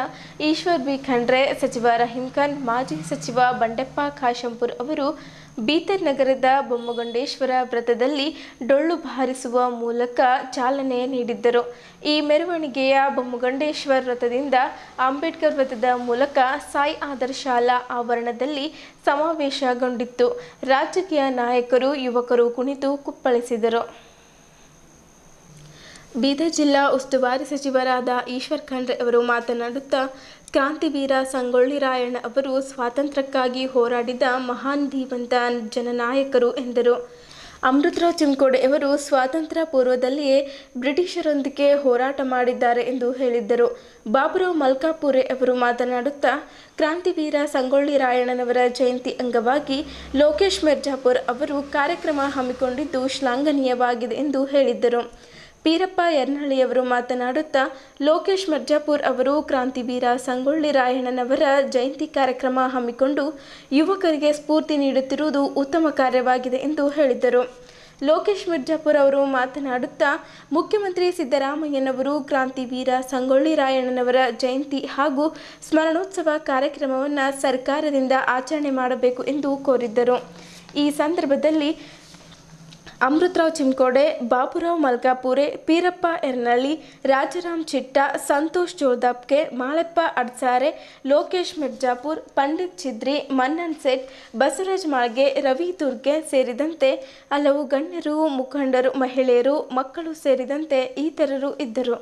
ಈಶ್ವರ್ ಬಿ ಖಂಡ್ರೆ, ಸಚಿವ ರಹೀಂ ಖಾನ್, ಮಾಜಿ ಸಚಿವ ಬಂಡೆಪ್ಪ ಕಾಶಂಪುರ್ ಅವರು ಬೀದರ್ ನಗರದ ಬೊಮ್ಮಗೊಂಡೇಶ್ವರ ವೃತ್ತದಲ್ಲಿ ಡೊಳ್ಳು ಬಾರಿಸುವ ಮೂಲಕ ಚಾಲನೆ ನೀಡಿದ್ದರು. ಈ ಮೆರವಣಿಗೆಯ ಬೊಮ್ಮಗೊಂಡೇಶ್ವರ ವೃತ್ತದಿಂದ ಅಂಬೇಡ್ಕರ್ ವೃತ್ತದ ಮೂಲಕ ಸಾಯಿ ಆದರ್ಶ ಶಾಲಾ ಆವರಣದಲ್ಲಿ ಸಮಾವೇಶಗೊಂಡಿತ್ತು. ರಾಜಕೀಯ ನಾಯಕರು, ಯುವಕರು ಕುಣಿತು ಕುಪ್ಪಳಿಸಿದರು. ಬೀದರ್ ಜಿಲ್ಲಾ ಉಸ್ತುವಾರಿ ಸಚಿವರಾದ ಈಶ್ವರ್ ಖಂಡ್ರೆ ಅವರು ಮಾತನಾಡುತ್ತಾ, ಕ್ರಾಂತಿವೀರ ಸಂಗೊಳ್ಳಿ ರಾಯಣ್ಣ ಅವರು ಸ್ವಾತಂತ್ರ್ಯಕ್ಕಾಗಿ ಹೋರಾಡಿದ ಮಹಾನ್ ಧೀವಂತ ಜನನಾಯಕರು ಎಂದರು. ಅಮೃತರಾವ್ ಚಿಮ್ಕೋಡೆ ಅವರು ಸ್ವಾತಂತ್ರ್ಯ ಪೂರ್ವದಲ್ಲಿಯೇ ಬ್ರಿಟಿಷರೊಂದಿಗೆ ಹೋರಾಟ ಮಾಡಿದ್ದಾರೆ ಎಂದು ಹೇಳಿದ್ದರು. ಬಾಬುರಾವ್ ಮಲ್ಕಾಪುರೆ ಅವರು ಮಾತನಾಡುತ್ತಾ, ಕ್ರಾಂತಿವೀರ ಸಂಗೊಳ್ಳಿ ರಾಯಣ್ಣನವರ ಜಯಂತಿ ಅಂಗವಾಗಿ ಲೋಕೇಶ್ ಮಿರ್ಜಾಪುರ್ ಅವರು ಕಾರ್ಯಕ್ರಮ ಹಮ್ಮಿಕೊಂಡಿದ್ದು ಶ್ಲಾಘನೀಯವಾಗಿದೆ ಎಂದು ಹೇಳಿದ್ದರು. ಪೀರಪ್ಪ ಯರ್ನಳ್ಳಿಯವರು ಮಾತನಾಡುತ್ತಾ, ಲೋಕೇಶ್ ಮಿರ್ಜಾಪುರ್ ಅವರು ಕ್ರಾಂತಿವೀರ ಸಂಗೊಳ್ಳಿ ರಾಯಣ್ಣನವರ ಜಯಂತಿ ಕಾರ್ಯಕ್ರಮ ಹಮ್ಮಿಕೊಂಡು ಯುವಕರಿಗೆ ಸ್ಫೂರ್ತಿ ನೀಡುತ್ತಿರುವುದು ಉತ್ತಮ ಕಾರ್ಯವಾಗಿದೆ ಎಂದು ಹೇಳಿದರು. ಲೋಕೇಶ್ ಮಿರ್ಜಾಪುರ್ ಅವರು ಮಾತನಾಡುತ್ತಾ, ಮುಖ್ಯಮಂತ್ರಿ ಸಿದ್ದರಾಮಯ್ಯನವರು ಕ್ರಾಂತಿವೀರ ಸಂಗೊಳ್ಳಿ ರಾಯಣ್ಣನವರ ಜಯಂತಿ ಹಾಗೂ ಸ್ಮರಣೋತ್ಸವ ಕಾರ್ಯಕ್ರಮವನ್ನು ಸರ್ಕಾರದಿಂದ ಆಚರಣೆ ಮಾಡಬೇಕು ಎಂದು ಕೋರಿದ್ದರು. ಈ ಸಂದರ್ಭದಲ್ಲಿ ಅಮೃತರಾವ್ ಚಿಮ್ಕೋಡೆ, ಬಾಬುರಾವ್ ಮಲ್ಕಾಪುರೆ, ಪೀರಪ್ಪ ಯರ್ನಳ್ಳಿ, ರಾಜಾರಾಮ್ ಚಿಟ್ಟ, ಸಂತೋಷ್ ಜೋಳ್ದಾಪ್ಕೆ, ಮಾಳೆಪ್ಪ ಅಡ್ಸಾರೆ, ಲೋಕೇಶ್ ಮಿರ್ಜಾಪುರ್, ಪಂಡಿತ್ ಚಿದ್ರಿ, ಮನ್ನನ್ ಸೇಠ್, ಬಸವರಾಜ್ ಮಾಳ್ಗೆ, ರವಿ ದುರ್ಗೆ ಸೇರಿದಂತೆ ಹಲವು ಗಣ್ಯರು, ಮುಖಂಡರು, ಮಹಿಳೆಯರು, ಮಕ್ಕಳು ಸೇರಿದಂತೆ ಇತರರು ಇದ್ದರು.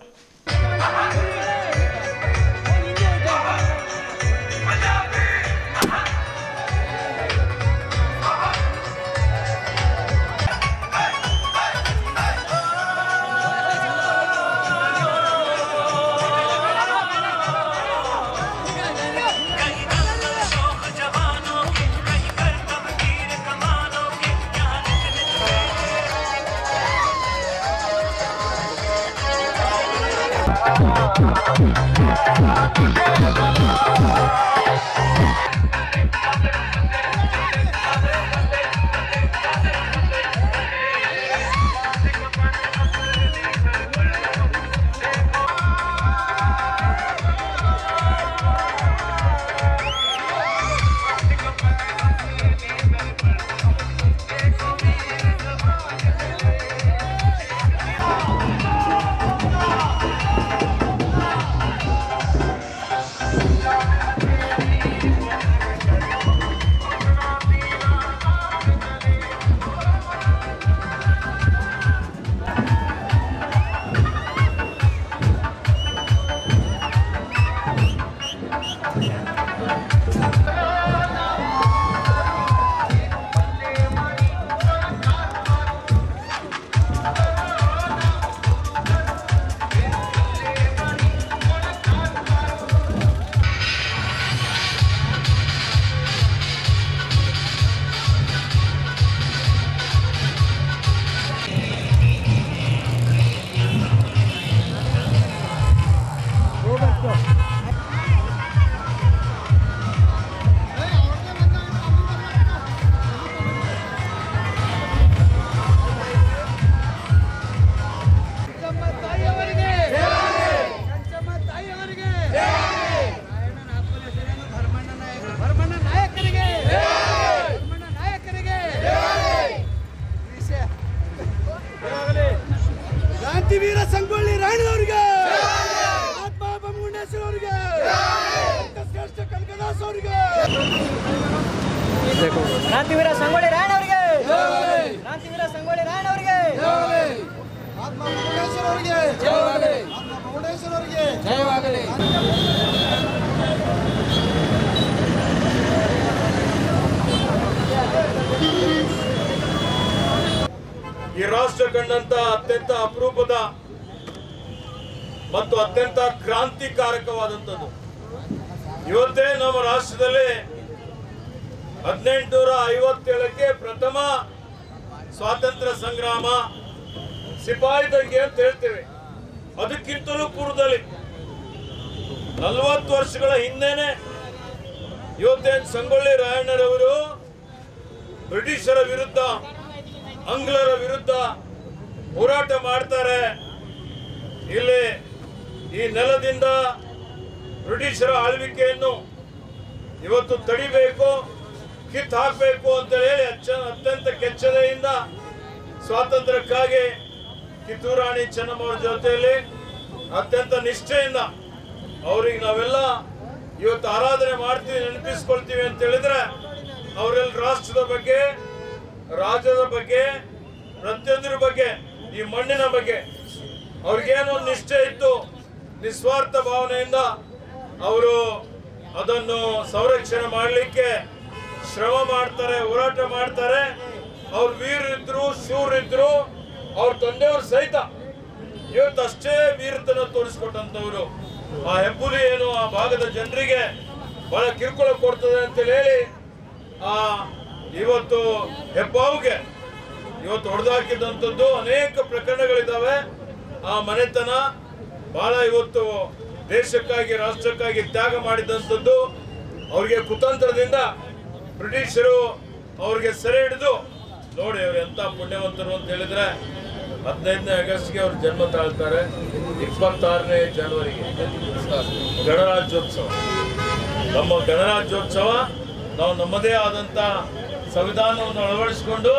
ಕ್ರಾಂತಿವೀರ ಸಂಗೊಳ್ಳಿ ರಾಯಣ್ಣನವರಿಗೆ, ಮಹಾತ್ಮ ಬಮ್ಮಗುಂಡೇಶ್ವರ ಅವರಿಗೆ, ಶ್ರೇಷ್ಠ ಕನಕದಾಸ್ ಅವರಿಗೆ, ಕ್ರಾಂತಿವೀರ ಸಂಗೊಳ್ಳಿ ರಾಯಣ್ಣವರಿಗೆ, ಕ್ರಾಂತಿವೀರ ಸಂಗೊಳ್ಳಿ ರಾಯಣ್ಣವರಿಗೆ, ಮಹಾತ್ಮ ಬಮ್ಮಗುಂಡೇಶ್ವರ ಅವರಿಗೆ ಜಯವಾಗಲಿ, ಮಹಾತ್ಮ ಬಮ್ಮಗುಂಡೇಶ್ವರ ಅವರಿಗೆ ಜಯವಾಗಲಿ. ಈ ರಾಷ್ಟ್ರ ಕಂಡಂತ ಅತ್ಯಂತ ಅಪರೂಪದ ಮತ್ತು ಅತ್ಯಂತ ಕ್ರಾಂತಿಕಾರಕವಾದಂಥದ್ದು. ಇವತ್ತೇ ನಮ್ಮ ರಾಷ್ಟ್ರದಲ್ಲಿ 1857ಕ್ಕೆ ಪ್ರಥಮ ಸ್ವಾತಂತ್ರ್ಯ ಸಂಗ್ರಾಮ ಸಿಪಾಯಿ ದಂಗೆ ಅಂತ ಹೇಳ್ತೇವೆ. ಅದಕ್ಕಿಂತಲೂ ಪೂರ್ವದಲ್ಲಿ 40 ವರ್ಷಗಳ ಹಿಂದೆನೆ ಇವತ್ತೇನು ಸಂಗೊಳ್ಳಿ ರಾಯಣ್ಣರವರು ಬ್ರಿಟಿಷರ ವಿರುದ್ಧ, ಆಂಗ್ಲರ ವಿರುದ್ಧ ಹೋರಾಟ ಮಾಡ್ತಾರೆ. ಇಲ್ಲಿ ಈ ನೆಲದಿಂದ ಬ್ರಿಟಿಷರ ಆಳ್ವಿಕೆಯನ್ನು ಇವತ್ತು ತಡಿಬೇಕು, ಕಿತ್ತು ಹಾಕಬೇಕು ಅಂತ ಹೇಳಿ ಅತ್ಯಂತ ಕೆಚ್ಚೆದೆಯಿಂದ ಸ್ವಾತಂತ್ರ್ಯಕ್ಕಾಗಿ ಕಿತ್ತೂರು ರಾಣಿ ಚೆನ್ನಮ್ಮವ್ರ ಜೊತೆಯಲ್ಲಿ ಅತ್ಯಂತ ನಿಷ್ಠೆಯಿಂದ ಅವ್ರಿಗೆ ನಾವೆಲ್ಲ ಇವತ್ತು ಆರಾಧನೆ ಮಾಡ್ತೀವಿ, ನೆನಪಿಸ್ಕೊಳ್ತೀವಿ ಅಂತ ಹೇಳಿದ್ರೆ ಅವರೆಲ್ಲ ರಾಷ್ಟ್ರದ ಬಗ್ಗೆ, ರಾಜ್ಯದ ಬಗ್ಗೆ, ಪ್ರತಿಯೊಂದರ ಬಗ್ಗೆ, ಈ ಮಣ್ಣಿನ ಬಗ್ಗೆ ಅವ್ರಿಗೇನೋ ನಿಷ್ಠೆ ಇತ್ತು. ನಿಸ್ವಾರ್ಥ ಭಾವನೆಯಿಂದ ಅವರು ಅದನ್ನು ಸಂರಕ್ಷಣೆ ಮಾಡಲಿಕ್ಕೆ ಶ್ರಮ ಮಾಡ್ತಾರೆ, ಹೋರಾಟ ಮಾಡ್ತಾರೆ. ಅವ್ರು ವೀರರಿದ್ರು, ಶೂರಿದ್ರು. ಅವ್ರ ತಂದೆಯವರು ಸಹಿತ ಇವತ್ತಷ್ಟೇ ವೀರತನ ತೋರಿಸ್ಕೊಟ್ಟಂತವ್ರು. ಆ ಹೆಬ್ಬುಲಿ ಏನು ಆ ಭಾಗದ ಜನರಿಗೆ ಬಹಳ ಕಿರುಕುಳ ಕೊಡ್ತದೆ ಅಂತ ಹೇಳಿ ಇವತ್ತು ಹೆಬ್ಬಾವುಗೆ ಇವತ್ತು ಹೊಡೆದಾಕಿದಂಥದ್ದು ಅನೇಕ ಪ್ರಕರಣಗಳಿದ್ದಾವೆ. ಆ ಮನೆತನ ಬಹಳ ಇವತ್ತು ದೇಶಕ್ಕಾಗಿ, ರಾಷ್ಟ್ರಕ್ಕಾಗಿ ತ್ಯಾಗ ಮಾಡಿದಂಥದ್ದು. ಅವ್ರಿಗೆ ಕುತಂತ್ರದಿಂದ ಬ್ರಿಟಿಷರು ಅವ್ರಿಗೆ ಸೆರೆ ಹಿಡಿದು, ನೋಡಿ ಅವ್ರು ಎಂತ ಪುಣ್ಯವಂತರು ಅಂತ ಹೇಳಿದ್ರೆ 15ನೇ ಆಗಸ್ಟ್ಗೆ ಅವ್ರು ಜನ್ಮ ತಾಳ್ತಾರೆ. 26ನೇ ಜನವರಿಗೆ ಗಣರಾಜ್ಯೋತ್ಸವ. ನಮ್ಮ ಗಣರಾಜ್ಯೋತ್ಸವ ನಾವು ನಮ್ಮದೇ ಆದಂತ ಸಂವಿಧಾನವನ್ನು ಅಳವಡಿಸಿಕೊಂಡು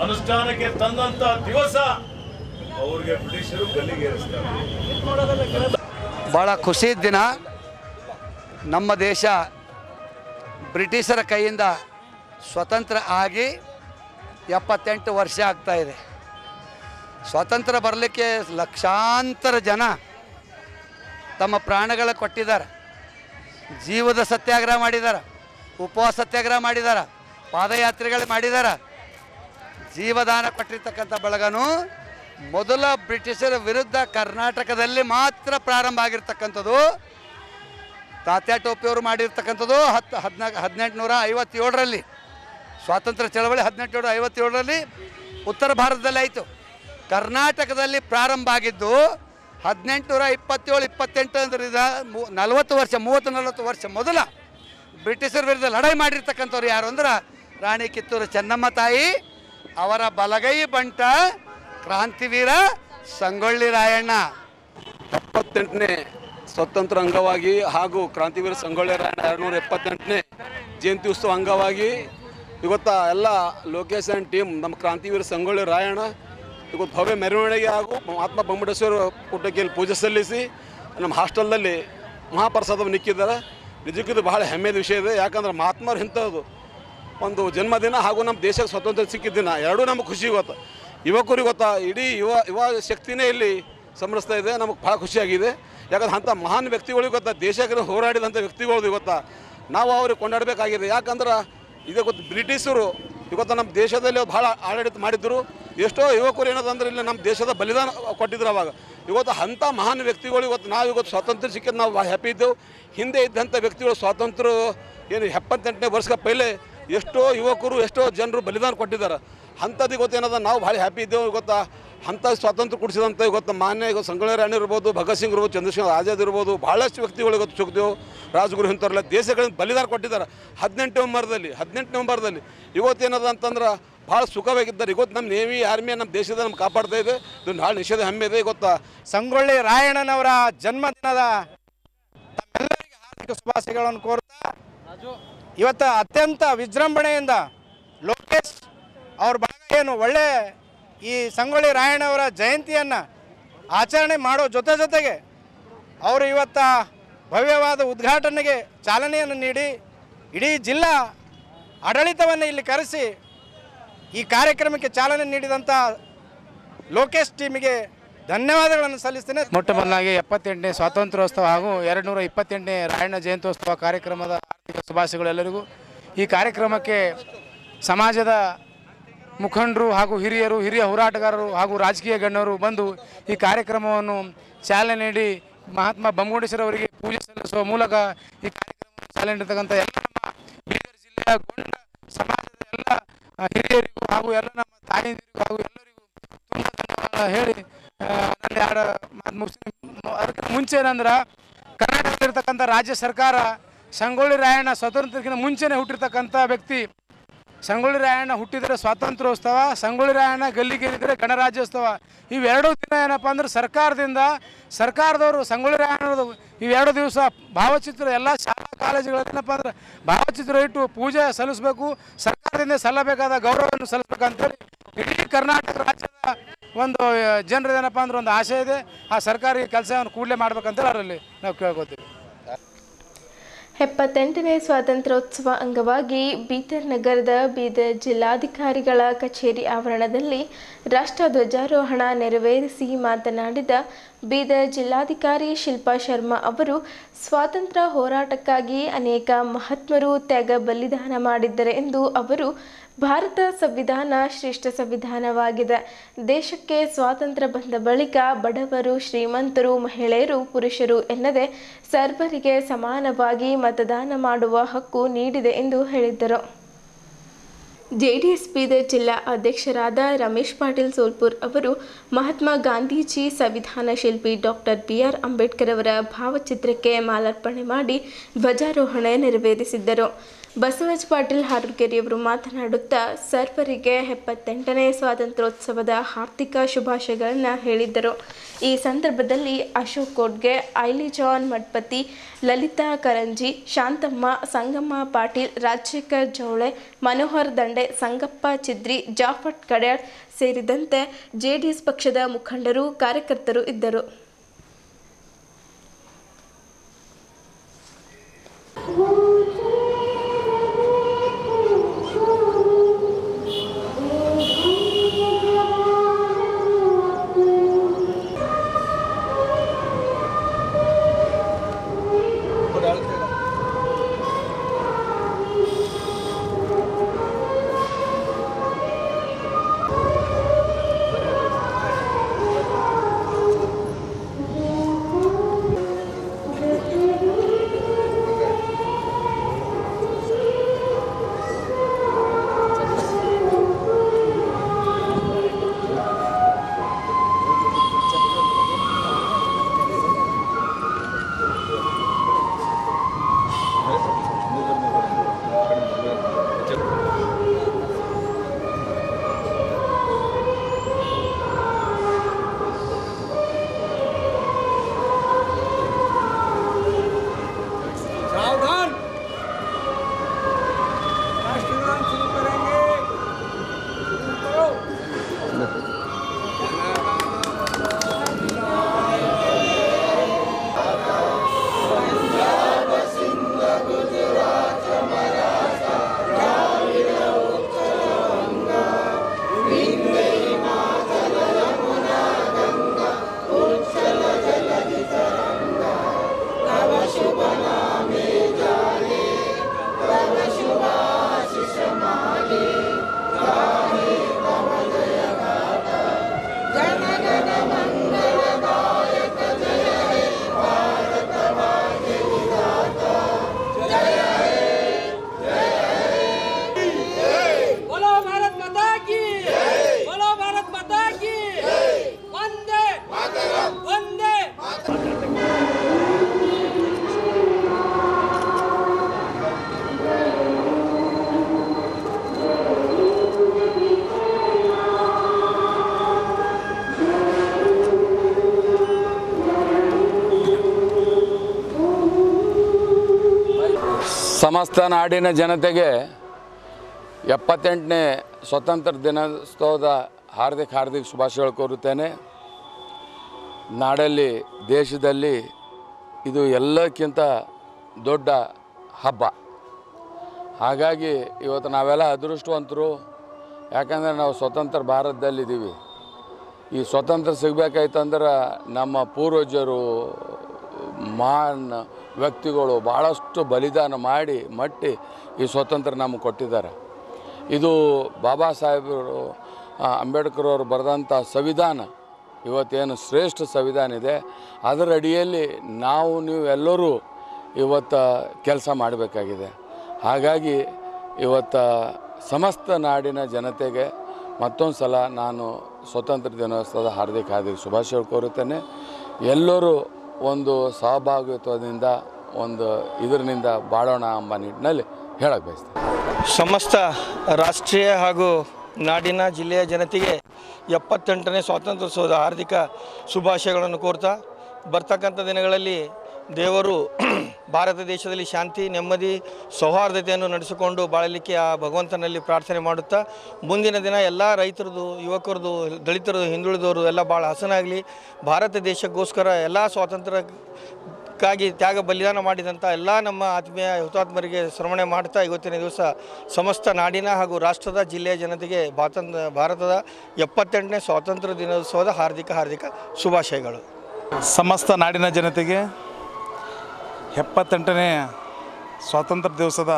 ಅನುಷ್ಠಾನಕ್ಕೆ ತಂದಂತ ದಿವಸ ಅವ್ರಿಗೆ ಬ್ರಿಟಿಷರು ಗಲ್ಲಿಗೇರಿಸ್ತಾರೆ. ಭಾಳ ಖುಷಿ ದಿನ. ನಮ್ಮ ದೇಶ ಬ್ರಿಟಿಷರ ಕೈಯಿಂದ ಸ್ವತಂತ್ರ ಆಗಿ 78 ವರ್ಷ ಆಗ್ತಾಯಿದೆ. ಸ್ವಾತಂತ್ರ್ಯ ಬರಲಿಕ್ಕೆ ಲಕ್ಷಾಂತರ ಜನ ತಮ್ಮ ಪ್ರಾಣಗಳ ಕೊಟ್ಟಿದ್ದಾರೆ. ಜೀವದ ಸತ್ಯಾಗ್ರಹ ಮಾಡಿದ್ದಾರೆ, ಉಪವಾಸ ಸತ್ಯಾಗ್ರಹ ಮಾಡಿದ್ದಾರೆ, ಪಾದಯಾತ್ರೆಗಳು ಮಾಡಿದ್ದಾರೆ. ಜೀವದಾನ ಕೊಟ್ಟಿರ್ತಕ್ಕಂಥ ಬಳಗನು ಮೊದಲ ಬ್ರಿಟಿಷರ ವಿರುದ್ಧ ಕರ್ನಾಟಕದಲ್ಲಿ ಮಾತ್ರ ಪ್ರಾರಂಭ ಆಗಿರ್ತಕ್ಕಂಥದ್ದು. ತಾತ್ಯಾ ಟೋಪಿಯವರು ಮಾಡಿರ್ತಕ್ಕಂಥದ್ದು 1857ರಲ್ಲಿ ಸ್ವಾತಂತ್ರ್ಯ ಚಳವಳಿ 1857ರಲ್ಲಿ ಉತ್ತರ ಭಾರತದಲ್ಲಿ ಆಯಿತು. ಕರ್ನಾಟಕದಲ್ಲಿ ಪ್ರಾರಂಭ ಆಗಿದ್ದು 1827-28 ಅಂದ್ರೆ 40 ವರ್ಷ 30-40 ವರ್ಷ ಮೊದಲ ಬ್ರಿಟಿಷರ ವಿರುದ್ಧ ಲಡಾಯಿ ಮಾಡಿರ್ತಕ್ಕಂಥವ್ರು ಯಾರು ಅಂದ್ರೆ ರಾಣಿ ಕಿತ್ತೂರು ಚೆನ್ನಮ್ಮ ತಾಯಿ, ಅವರ ಬಲಗೈ ಬಂಟ ಕ್ರಾಂತಿವೀರ ಸಂಗೊಳ್ಳಿ ರಾಯಣ್ಣ. 78ನೇ ಸ್ವತಂತ್ರ ಅಂಗವಾಗಿ ಹಾಗೂ ಕ್ರಾಂತಿವೀರ ಸಂಗೊಳ್ಳಿ ರಾಯಣ್ಣ 278ನೇ ಜಯಂತಿ ಉತ್ಸವ ಅಂಗವಾಗಿ ಇವತ್ತು ಎಲ್ಲ ಲೋಕೇಶ್ ಆ್ಯಂಡ್ ಟೀಮ್ ನಮ್ಮ ಕ್ರಾಂತಿವೀರ ಸಂಗೊಳ್ಳಿ ರಾಯಣ್ಣ ಇವತ್ತು ಭವ್ಯ ಮೆರವಣಿಗೆ ಹಾಗೂ ಮಹಾತ್ಮ ಬಮ್ಮಗುಂಡೇಶ್ವರ ಪುಟ್ಟಕ್ಕಿಯಲ್ಲಿ ಪೂಜೆ ಸಲ್ಲಿಸಿ ನಮ್ಮ ಹಾಸ್ಟೆಲ್ನಲ್ಲಿ ಮಹಾಪ್ರಸಾದವನ್ನು ನಿಕ್ಕಿದ್ದಾರೆ. ನಿಜಕ್ಕಿದು ಬಹಳ ಹೆಮ್ಮೆಯ ವಿಷಯ ಇದೆ. ಯಾಕಂದ್ರೆ ಮಹಾತ್ಮರು ಇಂಥದ್ದು ಒಂದು ಜನ್ಮದಿನ ಹಾಗೂ ನಮ್ಮ ದೇಶಕ್ಕೆ ಸ್ವಾತಂತ್ರ್ಯ ಸಿಕ್ಕಿದ ದಿನ ಎರಡೂ ನಮಗೆ ಖುಷಿ. ಇವತ್ತು ಯುವಕರು ಇವತ್ತು ಇಡೀ ಯುವ ಶಕ್ತಿನೇ ಇಲ್ಲಿ ಸಂಭ್ರಮಿಸ್ತಾ ಇದೆ. ನಮಗೆ ಭಾಳ ಖುಷಿಯಾಗಿದೆ. ಯಾಕಂದ್ರೆ ಅಂಥ ಮಹಾನ್ ವ್ಯಕ್ತಿಗಳು ಇವತ್ತು ದೇಶಕ್ಕೆ ಹೋರಾಡಿದಂಥ ವ್ಯಕ್ತಿಗಳು ಇವತ್ತು ನಾವು ಅವ್ರಿಗೆ ಕೊಂಡಾಡಬೇಕಾಗಿದೆ. ಯಾಕಂದ್ರೆ ಈಗ ಗೊತ್ತು ಬ್ರಿಟಿಷರು ಇವತ್ತು ನಮ್ಮ ದೇಶದಲ್ಲಿ ಭಾಳ ಆಡಳಿತ ಮಾಡಿದ್ರು. ಎಷ್ಟೋ ಯುವಕರು ಏನದಂದ್ರೆ ಇಲ್ಲಿ ನಮ್ಮ ದೇಶದ ಬಲಿದಾನ ಕೊಟ್ಟಿದ್ರು. ಅವಾಗ ಇವತ್ತು ಅಂಥ ಮಹಾನ್ ವ್ಯಕ್ತಿಗಳು ಇವತ್ತು ನಾವು ಇವತ್ತು ಸ್ವಾತಂತ್ರ್ಯ ಸಿಕ್ಕಿದ್ದು ನಾವು ಹ್ಯಾಪಿ ಇದ್ದೆವು. ಹಿಂದೆ ಇದ್ದಂಥ ವ್ಯಕ್ತಿಗಳು ಸ್ವಾತಂತ್ರ್ಯ ಏನು 78ನೇ ವರ್ಷಕ್ಕೆ ಪೈಲೆ ಎಷ್ಟೋ ಯುವಕರು ಎಷ್ಟೋ ಜನರು ಬಲಿದಾನ ಕೊಟ್ಟಿದ್ದಾರೆ. ಅಂಥದ್ದು ಇವತ್ತು ಏನದ ನಾವು ಭಾಳ ಹ್ಯಾಪಿ ಇದ್ದೆವು. ಇವತ್ತು ಅಂಥ ಸ್ವಾತಂತ್ರ್ಯ ಕೊಡಿಸಿದಂಥ ಇವತ್ತು ಮಾನ್ಯ ಇವತ್ತು ಸಂಗೊಳ್ಳಿ ರಾಯಣ್ಣ ಇರ್ಬೋದು, ಭಗತ್ ಸಿಂಗ್ ಇರ್ಬೋದು, ಚಂದ್ರಶೇಖರ್ ಆಜಾದ್ ಇರ್ಬೋದು, ಭಾಳಷ್ಟು ವ್ಯಕ್ತಿಗಳು ಇವತ್ತು ಸುಖದೇವ್, ರಾಜಗುರು ಇಂಥವ್ರೆಲ್ಲ ದೇಶಗಳಿಂದ ಬಲಿದಾನ ಕೊಟ್ಟಿದ್ದಾರೆ. 18 ನವಂಬರ್ದಲ್ಲಿ ಇವತ್ತೇನದ ಅಂತಂದ್ರೆ ಭಾಳ ಸುಖವಾಗಿದ್ದಾರೆ. ಇವತ್ತು ನಮ್ಮ ನೇವಿ ಆರ್ಮಿ ನಮ್ಮ ದೇಶದ ನಮ್ಗೆ ಕಾಪಾಡ್ತಾ ಇದೆ. ಇದು ಭಾಳ ನಿಷೇಧ ಹೆಮ್ಮೆ ಇದೆ. ಗೊತ್ತಾ ಸಂಗೊಳ್ಳಿ ರಾಯಣ್ಣನವರ ಜನ್ಮದಿನದ ತಮ್ಮೆಲ್ಲರಿಗೆ ಹಾರ್ದಿಕ ಶುಭಾಶಯಗಳನ್ನು ಕೋರ್ತಾ ಇವತ್ತು ಅತ್ಯಂತ ವಿಜೃಂಭಣೆಯಿಂದ ಲೋಕೇಶ್ ಅವ್ರ ಭಾಗ ಏನು ಒಳ್ಳೆ ಈ ಸಂಗೊಳ್ಳಿ ರಾಯಣ್ಣವರ ಜಯಂತಿಯನ್ನು ಆಚರಣೆ ಮಾಡೋ ಜೊತೆಗೆ ಅವರು ಇವತ್ತ ಭವ್ಯವಾದ ಉದ್ಘಾಟನೆಗೆ ಚಾಲನೆಯನ್ನು ನೀಡಿ ಇಡೀ ಜಿಲ್ಲಾ ಆಡಳಿತವನ್ನು ಇಲ್ಲಿ ಕರೆಸಿ ಈ ಕಾರ್ಯಕ್ರಮಕ್ಕೆ ಚಾಲನೆ ನೀಡಿದಂಥ ಲೋಕೇಶ್ ಟೀಮಿಗೆ ಧನ್ಯವಾದಗಳನ್ನು ಸಲ್ಲಿಸ್ತೇನೆ. ಮೊಟ್ಟ ಮೊದಲಾಗಿ 78ನೇ ಸ್ವಾತಂತ್ರ್ಯೋತ್ಸವ ಹಾಗೂ 228ನೇ ರಾಯಣ್ಣ ಜಯಂತ್ಯೋತ್ಸವ ಕಾರ್ಯಕ್ರಮದ ಹಾರ್ದಿಕ ಶುಭಾಶಯಗಳು ಎಲ್ಲರಿಗೂ. ಈ ಕಾರ್ಯಕ್ರಮಕ್ಕೆ ಸಮಾಜದ ಮುಖಂಡರು ಹಾಗೂ ಹಿರಿಯ ಹೋರಾಟಗಾರರು ಹಾಗೂ ರಾಜಕೀಯ ಗಣ್ಯರು ಬಂದು ಈ ಕಾರ್ಯಕ್ರಮವನ್ನು ಚಾಲನೆ ನೀಡಿ ಮಹಾತ್ಮ ಬಮ್ಮಗುಂಡೇಶ್ವರವರಿಗೆ ಪೂಜೆ ಸಲ್ಲಿಸುವ ಮೂಲಕ ಈ ಕಾರ್ಯಕ್ರಮವನ್ನು ಚಾಲನೆ ನೀಡತಕ್ಕಂಥ ಎಲ್ಲ ನಮ್ಮ ಬೀದರ್ ಜಿಲ್ಲೆಯ ಗೊಂಡ ಸಮಾಜದ ಎಲ್ಲ ಹಿರಿಯರಿಗೂ ಹಾಗೂ ಎಲ್ಲ ನಮ್ಮ ತಾಯಂದಿರಿಗೂ ಹಾಗೂ ಎಲ್ಲರಿಗೂ ತುಂಬ ಧನ್ಯವಾದ ಹೇಳಿ ನನ್ನ ಎರಡು ಮಾತು ಮುಗಿಸ್ತೀನಿ. ಅದಕ್ಕೆ ಮುಂಚೆ ಏನಂದ್ರೆ ಕರ್ನಾಟಕದಲ್ಲಿರ್ತಕ್ಕಂಥ ರಾಜ್ಯ ಸರ್ಕಾರ ಸಂಗೊಳ್ಳಿ ರಾಯಣ್ಣ ಸ್ವಾತಂತ್ರ್ಯಕ್ಕಿಂತ ಮುಂಚೆನೇ ಹುಟ್ಟಿರ್ತಕ್ಕಂಥ ವ್ಯಕ್ತಿ. ಸಂಗೊಳ್ಳಿ ರಾಯಣ್ಣ ಹುಟ್ಟಿದರೆ ಸ್ವಾತಂತ್ರ್ಯೋತ್ಸವ, ಸಂಗೊಳ್ಳಿ ರಾಯಣ್ಣ ಗಲ್ಲಿಗೇರಿದರೆ ಗಣರಾಜ್ಯೋತ್ಸವ. ಇವೆರಡೂ ದಿನ ಏನಪ್ಪ ಅಂದ್ರೆ ಸರ್ಕಾರದವರು ಸಂಗೊಳ್ಳಿ ರಾಯಣ್ಣದು ಇವೆರಡು ದಿವಸ ಭಾವಚಿತ್ರ ಎಲ್ಲ ಶಾಲಾ ಕಾಲೇಜುಗಳಲ್ಲಿ ಏನಪ್ಪ ಅಂದ್ರೆ ಭಾವಚಿತ್ರ ಇಟ್ಟು ಪೂಜೆ ಸಲ್ಲಿಸಬೇಕು, ಸರ್ಕಾರದಿಂದ ಸಲ್ಲಬೇಕಾದ ಗೌರವವನ್ನು ಸಲ್ಲಿಸಬೇಕಂತೇಳಿ ಇಡೀ ಕರ್ನಾಟಕ ರಾಜ್ಯದ ಒಂದು ಜನರದೇನಪ್ಪ ಅಂದ್ರೆ ಒಂದು ಆಶೆ ಇದೆ. ಆ ಸರ್ಕಾರಿ ಕೆಲಸವನ್ನು ಕೂಡಲೇ ಮಾಡ್ಬೇಕಂತೇಳಿ ಅದರಲ್ಲಿ ನಾವು ಕೇಳ್ಕೊತೀವಿ. 78ನೇ ಸ್ವಾತಂತ್ರ್ಯೋತ್ಸವ ಅಂಗವಾಗಿ ಬೀದರ್ ನಗರದ ಬೀದರ್ ಜಿಲ್ಲಾಧಿಕಾರಿಗಳ ಕಚೇರಿ ಆವರಣದಲ್ಲಿ ರಾಷ್ಟ್ರಧ್ವಜಾರೋಹಣ ನೆರವೇರಿಸಿ ಮಾತನಾಡಿದ ಬೀದರ್ ಜಿಲ್ಲಾಧಿಕಾರಿ ಶಿಲ್ಪಾ ಶರ್ಮಾ ಅವರು ಸ್ವಾತಂತ್ರ್ಯ ಹೋರಾಟಕ್ಕಾಗಿ ಅನೇಕ ಮಹಾತ್ಮರು ತ್ಯಾಗ ಬಲಿದಾನ ಮಾಡಿದ್ದಾರೆ ಎಂದು ಅವರು ಭಾರತ ಸಂವಿಧಾನ ಶ್ರೇಷ್ಠ ಸಂವಿಧಾನವಾಗಿದೆ. ದೇಶಕ್ಕೆ ಸ್ವಾತಂತ್ರ್ಯ ಬಂದ ಬಳಿಕ ಬಡವರು, ಶ್ರೀಮಂತರು, ಮಹಿಳೆಯರು, ಪುರುಷರು ಎನ್ನದೆ ಸರ್ವರಿಗೆ ಸಮಾನವಾಗಿ ಮತದಾನ ಮಾಡುವ ಹಕ್ಕು ನೀಡಿದೆ ಎಂದು ಹೇಳಿದರು. ಜೆಡಿಎಸ್ ಬೀದರ್ ಜಿಲ್ಲಾ ಅಧ್ಯಕ್ಷರಾದ ರಮೇಶ್ ಪಾಟೀಲ್ ಸೋಲ್ಪುರ್ ಅವರು ಮಹಾತ್ಮ ಗಾಂಧೀಜಿ ಸಂವಿಧಾನ ಶಿಲ್ಪಿ ಡಾಕ್ಟರ್ BR ಅಂಬೇಡ್ಕರ್ ಅವರ ಭಾವಚಿತ್ರಕ್ಕೆ ಮಾಲಾರ್ಪಣೆ ಮಾಡಿ ಧ್ವಜಾರೋಹಣ ನೆರವೇರಿಸಿದ್ದರು. ಬಸವರಾಜ್ ಪಾಟೀಲ್ ಹಾರೂರ್ಕೆರೆಯವರು ಮಾತನಾಡುತ್ತಾ ಸರ್ವರಿಗೆ 78ನೇ ಸ್ವಾತಂತ್ರ್ಯೋತ್ಸವದ ಹಾರ್ದಿಕ ಶುಭಾಶಯಗಳನ್ನು ಹೇಳಿದ್ದರು. ಈ ಸಂದರ್ಭದಲ್ಲಿ ಅಶೋಕ್ ಕೋಡ್ಗೆ, ಐಲಿ ಜಾನ್ ಮಠಪತಿ, ಲಲಿತಾ ಕರಂಜಿ, ಶಾಂತಮ್ಮ, ಸಂಗಮ್ಮ ಪಾಟೀಲ್, ರಾಜಶೇಖರ್ ಜವಳೆ, ಮನೋಹರ್ ದಂಡೆ, ಸಂಗಪ್ಪ ಚಿದ್ರಿ, ಜಾಫಟ್ ಕಡ್ಯಾಳ್ ಸೇರಿದಂತೆ ಜೆಡಿಎಸ್ ಪಕ್ಷದ ಮುಖಂಡರು, ಕಾರ್ಯಕರ್ತರು ಇದ್ದರು. ಸಮಸ್ತ ನಾಡಿನ ಜನತೆಗೆ 78ನೇ ಸ್ವತಂತ್ರ ದಿನೋತ್ಸವದ ಹಾರ್ದಿಕ ಶುಭಾಶಯಗಳು ಕೋರುತ್ತೇನೆ. ನಾಡಲ್ಲಿ ದೇಶದಲ್ಲಿ ಇದು ಎಲ್ಲಕ್ಕಿಂತ ದೊಡ್ಡ ಹಬ್ಬ. ಹಾಗಾಗಿ ಇವತ್ತು ನಾವೆಲ್ಲ ಅದೃಷ್ಟವಂತರು. ಯಾಕಂದರೆ ನಾವು ಸ್ವತಂತ್ರ ಭಾರತದಲ್ಲಿದ್ದೀವಿ. ಈ ಸ್ವತಂತ್ರ ಸಿಗಬೇಕಾಯ್ತಂದ್ರೆ ನಮ್ಮ ಪೂರ್ವಜರು ಮಹಾನ್ ವ್ಯಕ್ತಿಗಳು ಭಾಳಷ್ಟು ಬಲಿದಾನ ಮಾಡಿ ಈ ಸ್ವತಂತ್ರ ನಮಗೆ ಕೊಟ್ಟಿದ್ದಾರೆ. ಇದು ಬಾಬಾ ಸಾಹೇಬರು ಅಂಬೇಡ್ಕರ್ ಅವರು ಬರೆದಂಥ ಸಂವಿಧಾನ ಇವತ್ತೇನು ಶ್ರೇಷ್ಠ ಸಂವಿಧಾನ ಇದೆ, ಅದರ ಅಡಿಯಲ್ಲಿ ನೀವು ಎಲ್ಲರೂ ಇವತ್ತು ಕೆಲಸ ಮಾಡಬೇಕಾಗಿದೆ. ಹಾಗಾಗಿ ಇವತ್ತು ಸಮಸ್ತ ನಾಡಿನ ಜನತೆಗೆ ಮತ್ತೊಂದು ಸಲ ನಾನು ಸ್ವತಂತ್ರ ದಿನೋತ್ಸವದ ಹಾರ್ದಿಕ ಶುಭಾಶಯ ಕೋರುತ್ತೇನೆ. ಎಲ್ಲರೂ ಒಂದು ಸಹಭಾಗಿತ್ವದಿಂದ ಇದರಿಂದ ಬಾಳೋಣ ಎಂಬ ನಿಟ್ಟಿನಲ್ಲಿ ಹೇಳಕ್ಕೆ ಬಯಸ್ತೇನೆ. ಸಮಸ್ತ ರಾಷ್ಟ್ರೀಯ ಹಾಗೂ ನಾಡಿನ ಜಿಲ್ಲೆಯ ಜನತೆಗೆ 78ನೇ ಸ್ವಾತಂತ್ರ್ಯೋತ್ಸವದ ಹಾರ್ದಿಕ ಶುಭಾಶಯಗಳನ್ನು ಕೋರ್ತಾ, ಬರ್ತಕ್ಕಂಥ ದಿನಗಳಲ್ಲಿ ದೇವರು ಭಾರತ ದೇಶದಲ್ಲಿ ಶಾಂತಿ, ನೆಮ್ಮದಿ, ಸೌಹಾರ್ದತೆಯನ್ನು ನಡೆಸಿಕೊಂಡು ಬಾಳಲಿಕ್ಕೆ ಆ ಭಗವಂತನಲ್ಲಿ ಪ್ರಾರ್ಥನೆ ಮಾಡುತ್ತಾ, ಮುಂದಿನ ದಿನ ಎಲ್ಲ ರೈತರದು, ಯುವಕರದು, ದಲಿತರದು, ಹಿಂದುಳಿದವರು ಎಲ್ಲ ಭಾಳ ಹಸನಾಗಲಿ. ಭಾರತ ದೇಶಕ್ಕೋಸ್ಕರ ಎಲ್ಲ ಸ್ವಾತಂತ್ರ್ಯಕ್ಕಾಗಿ ತ್ಯಾಗ ಬಲಿದಾನ ಮಾಡಿದಂಥ ಎಲ್ಲ ನಮ್ಮ ಆತ್ಮೀಯ ಹುತಾತ್ಮರಿಗೆ ಸ್ಮರಣೆ ಮಾಡ್ತಾ, ಇವತ್ತಿನ ದಿವಸ ಸಮಸ್ತ ನಾಡಿನ ಹಾಗೂ ರಾಷ್ಟ್ರದ ಜಿಲ್ಲೆಯ ಜನತೆಗೆ ಭಾರತದ 78ನೇ ಸ್ವಾತಂತ್ರ್ಯ ದಿನೋತ್ಸವದ ಹಾರ್ದಿಕ ಶುಭಾಶಯಗಳು. ಸಮಸ್ತ ನಾಡಿನ ಜನತೆಗೆ 78ನೇ ಸ್ವಾತಂತ್ರ್ಯ ದಿವಸದ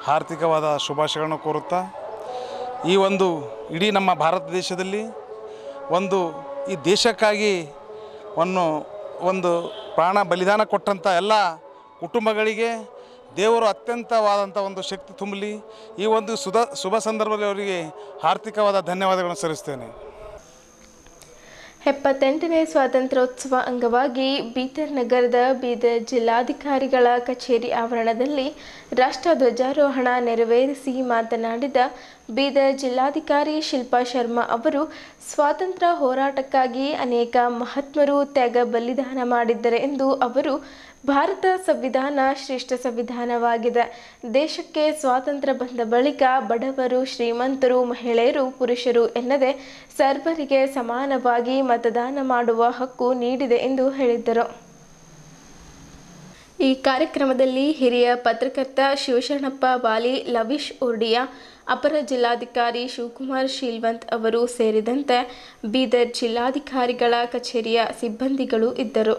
ಹಾರ್ದಿಕವಾದ ಶುಭಾಶಯಗಳನ್ನು ಕೋರುತ್ತಾ, ಈ ಇಡೀ ನಮ್ಮ ಭಾರತ ದೇಶದಲ್ಲಿ ಈ ದೇಶಕ್ಕಾಗಿ ಒಂದು ಪ್ರಾಣ ಬಲಿದಾನ ಕೊಟ್ಟಂಥ ಎಲ್ಲ ಕುಟುಂಬಗಳಿಗೆ ದೇವರು ಅತ್ಯಂತವಾದಂಥ ಶಕ್ತಿ ತುಂಬಲಿ. ಈ ಶುಭ ಸಂದರ್ಭದಲ್ಲಿ ಅವರಿಗೆ ಹಾರ್ದಿಕವಾದ ಧನ್ಯವಾದಗಳನ್ನು ಸಲ್ಲಿಸ್ತೇನೆ. 78ನೇ ಸ್ವಾತಂತ್ರ್ಯೋತ್ಸವ ಅಂಗವಾಗಿ ಬೀದರ್ ನಗರದ ಬೀದರ್ ಜಿಲ್ಲಾಧಿಕಾರಿಗಳ ಕಚೇರಿ ಆವರಣದಲ್ಲಿ ರಾಷ್ಟ್ರಧ್ವಜಾರೋಹಣ ನೆರವೇರಿಸಿ ಮಾತನಾಡಿದ ಬೀದರ್ ಜಿಲ್ಲಾಧಿಕಾರಿ ಶಿಲ್ಪಾ ಶರ್ಮಾ ಅವರು, ಸ್ವಾತಂತ್ರ್ಯ ಹೋರಾಟಕ್ಕಾಗಿ ಅನೇಕ ಮಹಾತ್ಮರು ತ್ಯಾಗ ಬಲಿದಾನ ಮಾಡಿದ್ದಾರೆ ಎಂದು ಅವರು, ಭಾರತ ಸಂವಿಧಾನ ಶ್ರೇಷ್ಠ ಸಂವಿಧಾನವಾಗಿದೆ. ದೇಶಕ್ಕೆ ಸ್ವಾತಂತ್ರ್ಯ ಬಂದ ಬಳಿಕ ಬಡವರು, ಶ್ರೀಮಂತರು, ಮಹಿಳೆಯರು, ಪುರುಷರು ಎನ್ನದೆ ಸರ್ವರಿಗೆ ಸಮಾನವಾಗಿ ಮತದಾನ ಮಾಡುವ ಹಕ್ಕು ನೀಡಿದೆ ಎಂದು ಹೇಳಿದರು. ಈ ಕಾರ್ಯಕ್ರಮದಲ್ಲಿ ಹಿರಿಯ ಪತ್ರಕರ್ತ ಶಿವಶರಣಪ್ಪ ಬಾಲಿ, ಲವೀಶ್ ಉರ್ಡಿಯಾ, ಅಪರ ಜಿಲ್ಲಾಧಿಕಾರಿ ಶಿವಕುಮಾರ್ ಶೀಲ್ವಂತ್ ಅವರು ಸೇರಿದಂತೆ ಬೀದರ್ ಜಿಲ್ಲಾಧಿಕಾರಿಗಳ ಕಚೇರಿಯ ಸಿಬ್ಬಂದಿಗಳು ಇದ್ದರು.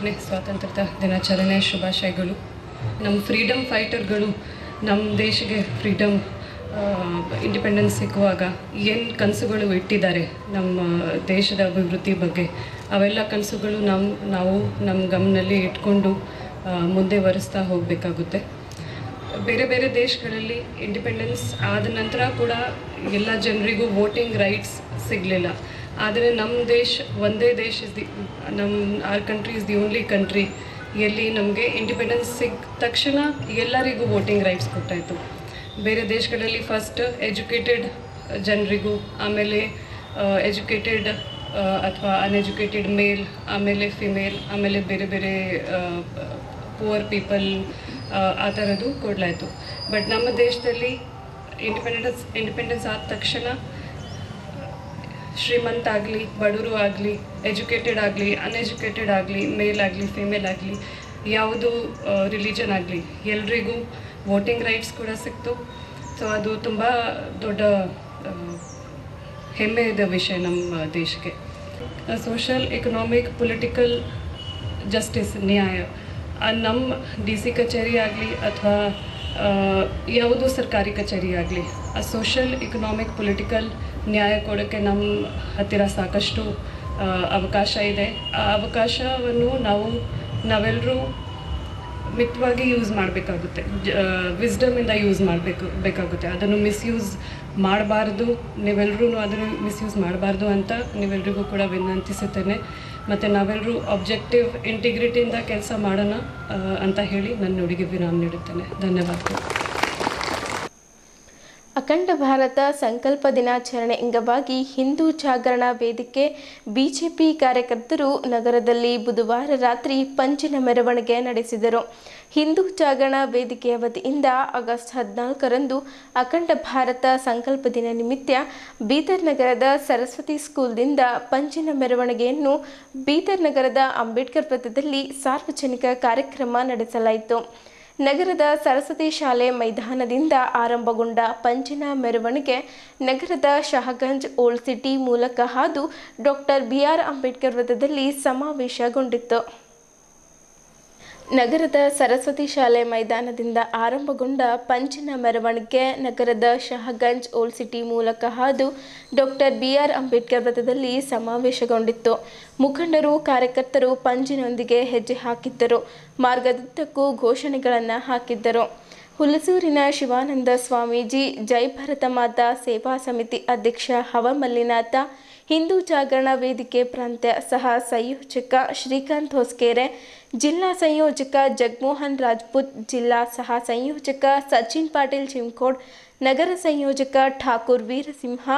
ನೇ ಸ್ವಾತಂತ್ರ್ಯ ದಿನಾಚರಣೆ ಶುಭಾಶಯಗಳು. ನಮ್ಮ ಫ್ರೀಡಮ್ ಫೈಟರ್ಗಳು ನಮ್ಮ ದೇಶಕ್ಕೆ ಫ್ರೀಡಮ್ ಇಂಡಿಪೆಂಡೆನ್ಸ್ ಸಿಕ್ಕುವಾಗ ಏನು ಕನಸುಗಳು ಇಟ್ಟಿದ್ದಾರೆ ನಮ್ಮ ದೇಶದ ಅಭಿವೃದ್ಧಿ ಬಗ್ಗೆ, ಅವೆಲ್ಲ ಕನಸುಗಳು ನಾವು ನಮ್ಮ ಗಮನದಲ್ಲಿ ಇಟ್ಕೊಂಡು ಮುಂದೆ ವರಿಸ್ತಾ ಹೋಗಬೇಕಾಗುತ್ತೆ. ಬೇರೆ ಬೇರೆ ದೇಶಗಳಲ್ಲಿ ಇಂಡಿಪೆಂಡೆನ್ಸ್ ಆದ ನಂತರ ಕೂಡ ಎಲ್ಲ ಜನರಿಗೂ ವೋಟಿಂಗ್ ರೈಟ್ಸ್ ಸಿಗಲಿಲ್ಲ. ಆದರೆ ನಮ್ಮ ದೇಶ ಒಂದೇ ದೇಶ our country is the only country ಎಲ್ಲಿ ನಮಗೆ ಇಂಡಿಪೆಂಡೆನ್ಸ್ ಸಿಕ್ಕ ತಕ್ಷಣ ಎಲ್ಲರಿಗೂ ವೋಟಿಂಗ್ ರೈಟ್ಸ್ ಕೊಟ್ಟಾಯಿತು. ಬೇರೆ ದೇಶಗಳಲ್ಲಿ ಫಸ್ಟ್ ಎಜುಕೇಟೆಡ್ ಜನರಿಗೂ, ಆಮೇಲೆ ಎಜುಕೇಟೆಡ್ ಅಥವಾ ಅನ್ಎಜುಕೇಟೆಡ್ ಮೇಲ್, ಆಮೇಲೆ ಫಿಮೇಲ್, ಆಮೇಲೆ ಬೇರೆ ಬೇರೆ ಪುವರ್ ಪೀಪಲ್ ಆ ಥರದ್ದು ಕೊಡಲಾಯಿತು. ಬಟ್ ನಮ್ಮ ದೇಶದಲ್ಲಿ ಇಂಡಿಪೆಂಡೆನ್ಸ್ ಆದ ತಕ್ಷಣ ಶ್ರೀಮಂತ ಆಗಲಿ, ಬಡವರು ಆಗಲಿ, ಎಜುಕೇಟೆಡ್ ಆಗಲಿ, ಅನ್ಎಜುಕೇಟೆಡ್ ಆಗಲಿ, ಮೇಲ್ ಆಗಲಿ, ಫಿಮೇಲ್ ಆಗಲಿ, ಯಾವುದು ರಿಲಿಜನ್ ಆಗಲಿ, ಎಲ್ರಿಗೂ ವೋಟಿಂಗ್ ರೈಟ್ಸ್ ಕೂಡ ಸಿಕ್ತು. ಸೊ ಅದು ತುಂಬ ದೊಡ್ಡ ಹೆಮ್ಮೆಯ ವಿಷಯ ನಮ್ಮ ದೇಶಕ್ಕೆ. ಸೋಷಲ್, ಎಕನಾಮಿಕ್, ಪೊಲಿಟಿಕಲ್ ಜಸ್ಟಿಸ್, ನ್ಯಾಯ ನಮ್ಮ DC ಕಚೇರಿ ಆಗಲಿ ಅಥವಾ ಯಾವುದು ಸರ್ಕಾರಿ ಕಚೇರಿ ಆಗಲಿ, ಆ ಸೋಷಲ್, ಎಕನಾಮಿಕ್, ಪೊಲಿಟಿಕಲ್ ನ್ಯಾಯ ಕೊಡೋಕ್ಕೆ ನಮ್ಮ ಹತ್ತಿರ ಸಾಕಷ್ಟು ಅವಕಾಶ ಇದೆ. ಆ ಅವಕಾಶವನ್ನು ನಾವೆಲ್ಲರೂ ಮಿತವಾಗಿ ಯೂಸ್ ಮಾಡಬೇಕಾಗುತ್ತೆ, ವಿಸ್ಡಮಿಂದ ಯೂಸ್ ಬೇಕಾಗುತ್ತೆ. ಅದನ್ನು ಮಿಸ್ಯೂಸ್ ಮಾಡಬಾರ್ದು, ನೀವೆಲ್ಲರೂ ಅದನ್ನು ಮಿಸ್ಯೂಸ್ ಮಾಡಬಾರ್ದು ಅಂತ ನೀವೆಲ್ಲರಿಗೂ ಕೂಡ ವಿನಂತಿಸುತ್ತೇನೆ. ಮತ್ತು ನಾವೆಲ್ಲರೂ ಆಬ್ಜೆಕ್ಟಿವ್ ಇಂಟಿಗ್ರಿಟಿಯಿಂದ ಕೆಲಸ ಮಾಡೋಣ ಅಂತ ಹೇಳಿ ನನ್ನ ನುಡಿಗೆ ವಿರಾಮ ನೀಡುತ್ತೇನೆ. ಧನ್ಯವಾದಗಳು. ಅಖಂಡ ಭಾರತ ಸಂಕಲ್ಪ ದಿನಾಚರಣೆ ಅಂಗವಾಗಿ ಹಿಂದೂ ಜಾಗರಣಾ ವೇದಿಕೆ ಬಿಜೆಪಿ ಕಾರ್ಯಕರ್ತರು ನಗರದಲ್ಲಿ ಬುಧವಾರ ರಾತ್ರಿ ಪಂಜಿನ ಮೆರವಣಿಗೆ ನಡೆಸಿದರು. ಹಿಂದೂ ಜಾಗರಣಾ ವೇದಿಕೆಯ ವತಿಯಿಂದ ಆಗಸ್ಟ್ 14ರಂದು ಅಖಂಡ ಭಾರತ ಸಂಕಲ್ಪ ದಿನ ನಿಮಿತ್ತ ಬೀದರ್ ನಗರದ ಸರಸ್ವತಿ ಸ್ಕೂಲ್ನಿಂದ ಪಂಜಿನ ಮೆರವಣಿಗೆಯನ್ನು ಬೀದರ್ ನಗರದ ಅಂಬೇಡ್ಕರ್ ವೃತ್ತದಲ್ಲಿ ಸಾರ್ವಜನಿಕ ಕಾರ್ಯಕ್ರಮ ನಡೆಸಲಾಯಿತು. ನಗರದ ಸರಸ್ವತಿ ಶಾಲೆ ಮೈದಾನದಿಂದ ಆರಂಭಗೊಂಡ ಪಂಜಿನ ಮೆರವಣಿಗೆ ನಗರದ ಶಹಗಂಜ್ ಓಲ್ಡ್ ಸಿಟಿ ಮೂಲಕ ಹಾದು ಡಾಕ್ಟರ್ BR ಅಂಬೇಡ್ಕರ್ ವೃತ್ತದಲ್ಲಿ ಸಮಾವೇಶಗೊಂಡಿತ್ತು. ನಗರದ ಸರಸ್ವತಿ ಶಾಲೆ ಮೈದಾನದಿಂದ ಆರಂಭಗೊಂಡ ಪಂಜಿನ ಮೆರವಣಿಗೆ ನಗರದ ಶಹಗಂಜ್ ಓಲ್ಡ್ ಸಿಟಿ ಮೂಲಕ ಹಾದು ಡಾಕ್ಟರ್ BR ಅಂಬೇಡ್ಕರ್ ವೃತ್ತದಲ್ಲಿ ಸಮಾವೇಶಗೊಂಡಿತ್ತು. ಮುಖಂಡರು, ಕಾರ್ಯಕರ್ತರು ಪಂಜಿನೊಂದಿಗೆ ಹೆಜ್ಜೆ ಹಾಕಿದ್ದರು. ಮಾರ್ಗದುದ್ದಕ್ಕೂ ಘೋಷಣೆಗಳನ್ನು ಹಾಕಿದ್ದರು. ಹುಲಸೂರಿನ ಶಿವಾನಂದ ಸ್ವಾಮೀಜಿ, ಜೈ ಭಾರತ ಮಾತಾ ಸೇವಾ ಸಮಿತಿ ಅಧ್ಯಕ್ಷ ಹವ ಮಲ್ಲಿನಾಥ, ಹಿಂದೂ ಜಾಗರಣಾ ವೇದಿಕೆ ಪ್ರಾಂತ್ಯ ಸಹ ಸಂಯೋಜಕ ಶ್ರೀಕಾಂತ್ ಹೊಸ್ಕೆರೆ, ಜಿಲ್ಲಾ ಸಂಯೋಜಕ ಜಗಮೋಹನ್ ರಾಜ್ಪೂತ್, ಜಿಲ್ಲಾ ಸಹ ಸಂಯೋಜಕ ಸಚಿನ್ ಪಾಟೀಲ್ ಚಿಮ್ಕೋಡ್, ನಗರ ಸಂಯೋಜಕ ಠಾಕೂರ್ ವೀರಸಿಂಹ,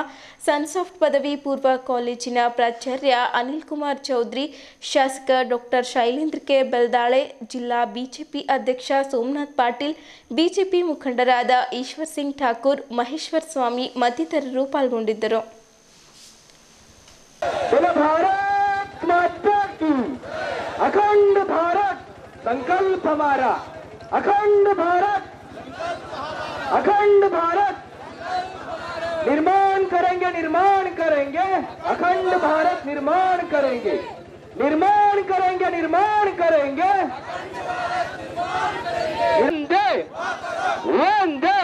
ಸನ್ಸಾಫ್ಟ್ ಪದವಿ ಪೂರ್ವ ಕಾಲೇಜಿನ ಪ್ರಾಚಾರ್ಯ ಅನಿಲ್ ಕುಮಾರ್ ಚೌಧರಿ, ಶಾಸಕ ಡಾಕ್ಟರ್ ಶೈಲೇಂದ್ರ ಕೆ ಬೆಲ್ದಾಳೆ, ಜಿಲ್ಲಾ ಬಿಜೆಪಿ ಅಧ್ಯಕ್ಷ ಸೋಮನಾಥ್ ಪಾಟೀಲ್, ಬಿಜೆಪಿ ಮುಖಂಡರಾದ ಈಶ್ವರ್ ಸಿಂಗ್ ಠಾಕೂರ್, ಮಹೇಶ್ವರ್ ಸ್ವಾಮಿ ಮತ್ತಿತರರು ಪಾಲ್ಗೊಂಡಿದ್ದರು. भारत माता की अखंड भारत संकल्प हमारा, अखंड भारत निर्माण करेंगे, निर्माण करेंगे, अखंड भारत निर्माण करेंगे, निर्माण करेंगे, निर्माण करेंगे. वंदे वंदे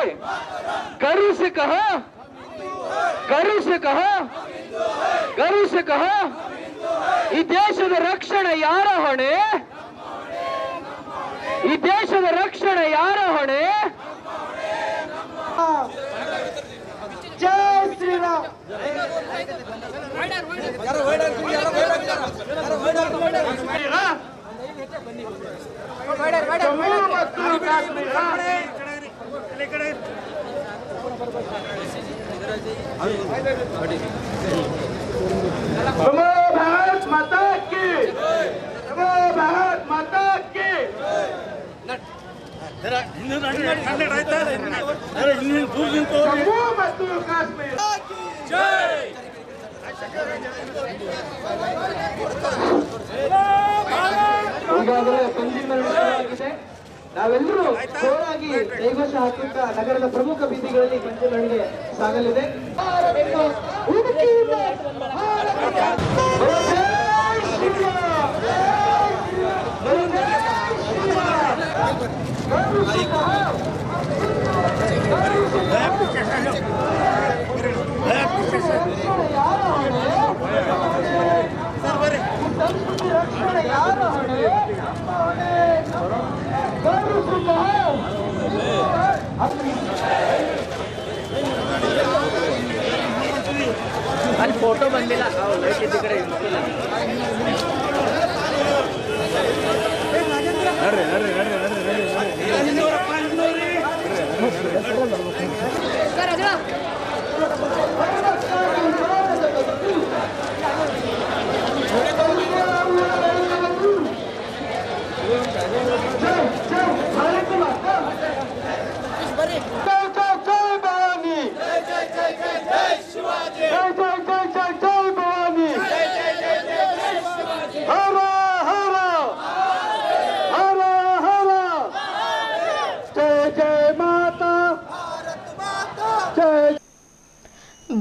करू से कहा, करू से कहा, करू से कहा, ಈ ದೇಶದ ರಕ್ಷಣೆ ಯಾರ ಹೊಣೆ? ಈ ದೇಶದ ರಕ್ಷಣೆ ಯಾರ ಹೊಣೆ? ಜೈ ಶ್ರೀರಾಮ್. ಜಮ್ಮು ಮತ್ತು ಕಾಶ್ಮೀರ नमो भारत माता की, नमो भारत माता की. जम्मू ಮತ್ತು ಕಾಶ್ಮೀರ ಜೈ. ಈಗಾಗಲೇ ಪಂಜಿನ ಮೆರವಣಿಗೆ ನಾವೆಲ್ಲರೂ ಜೋರಾಗಿ ಕೈಘೋಷ ಹಾಕುತ್ತಾ ನಗರದ ಪ್ರಮುಖ ಬೀದಿಗಳಲ್ಲಿ ಪಂಜಿನ ಮೆರವಣಿಗೆ ಸಾಗಲಿದೆ. ಅಲ್ಲಿ ಫೋಟೋ ಬಂದಿಲ್ಲ ಕಡೆ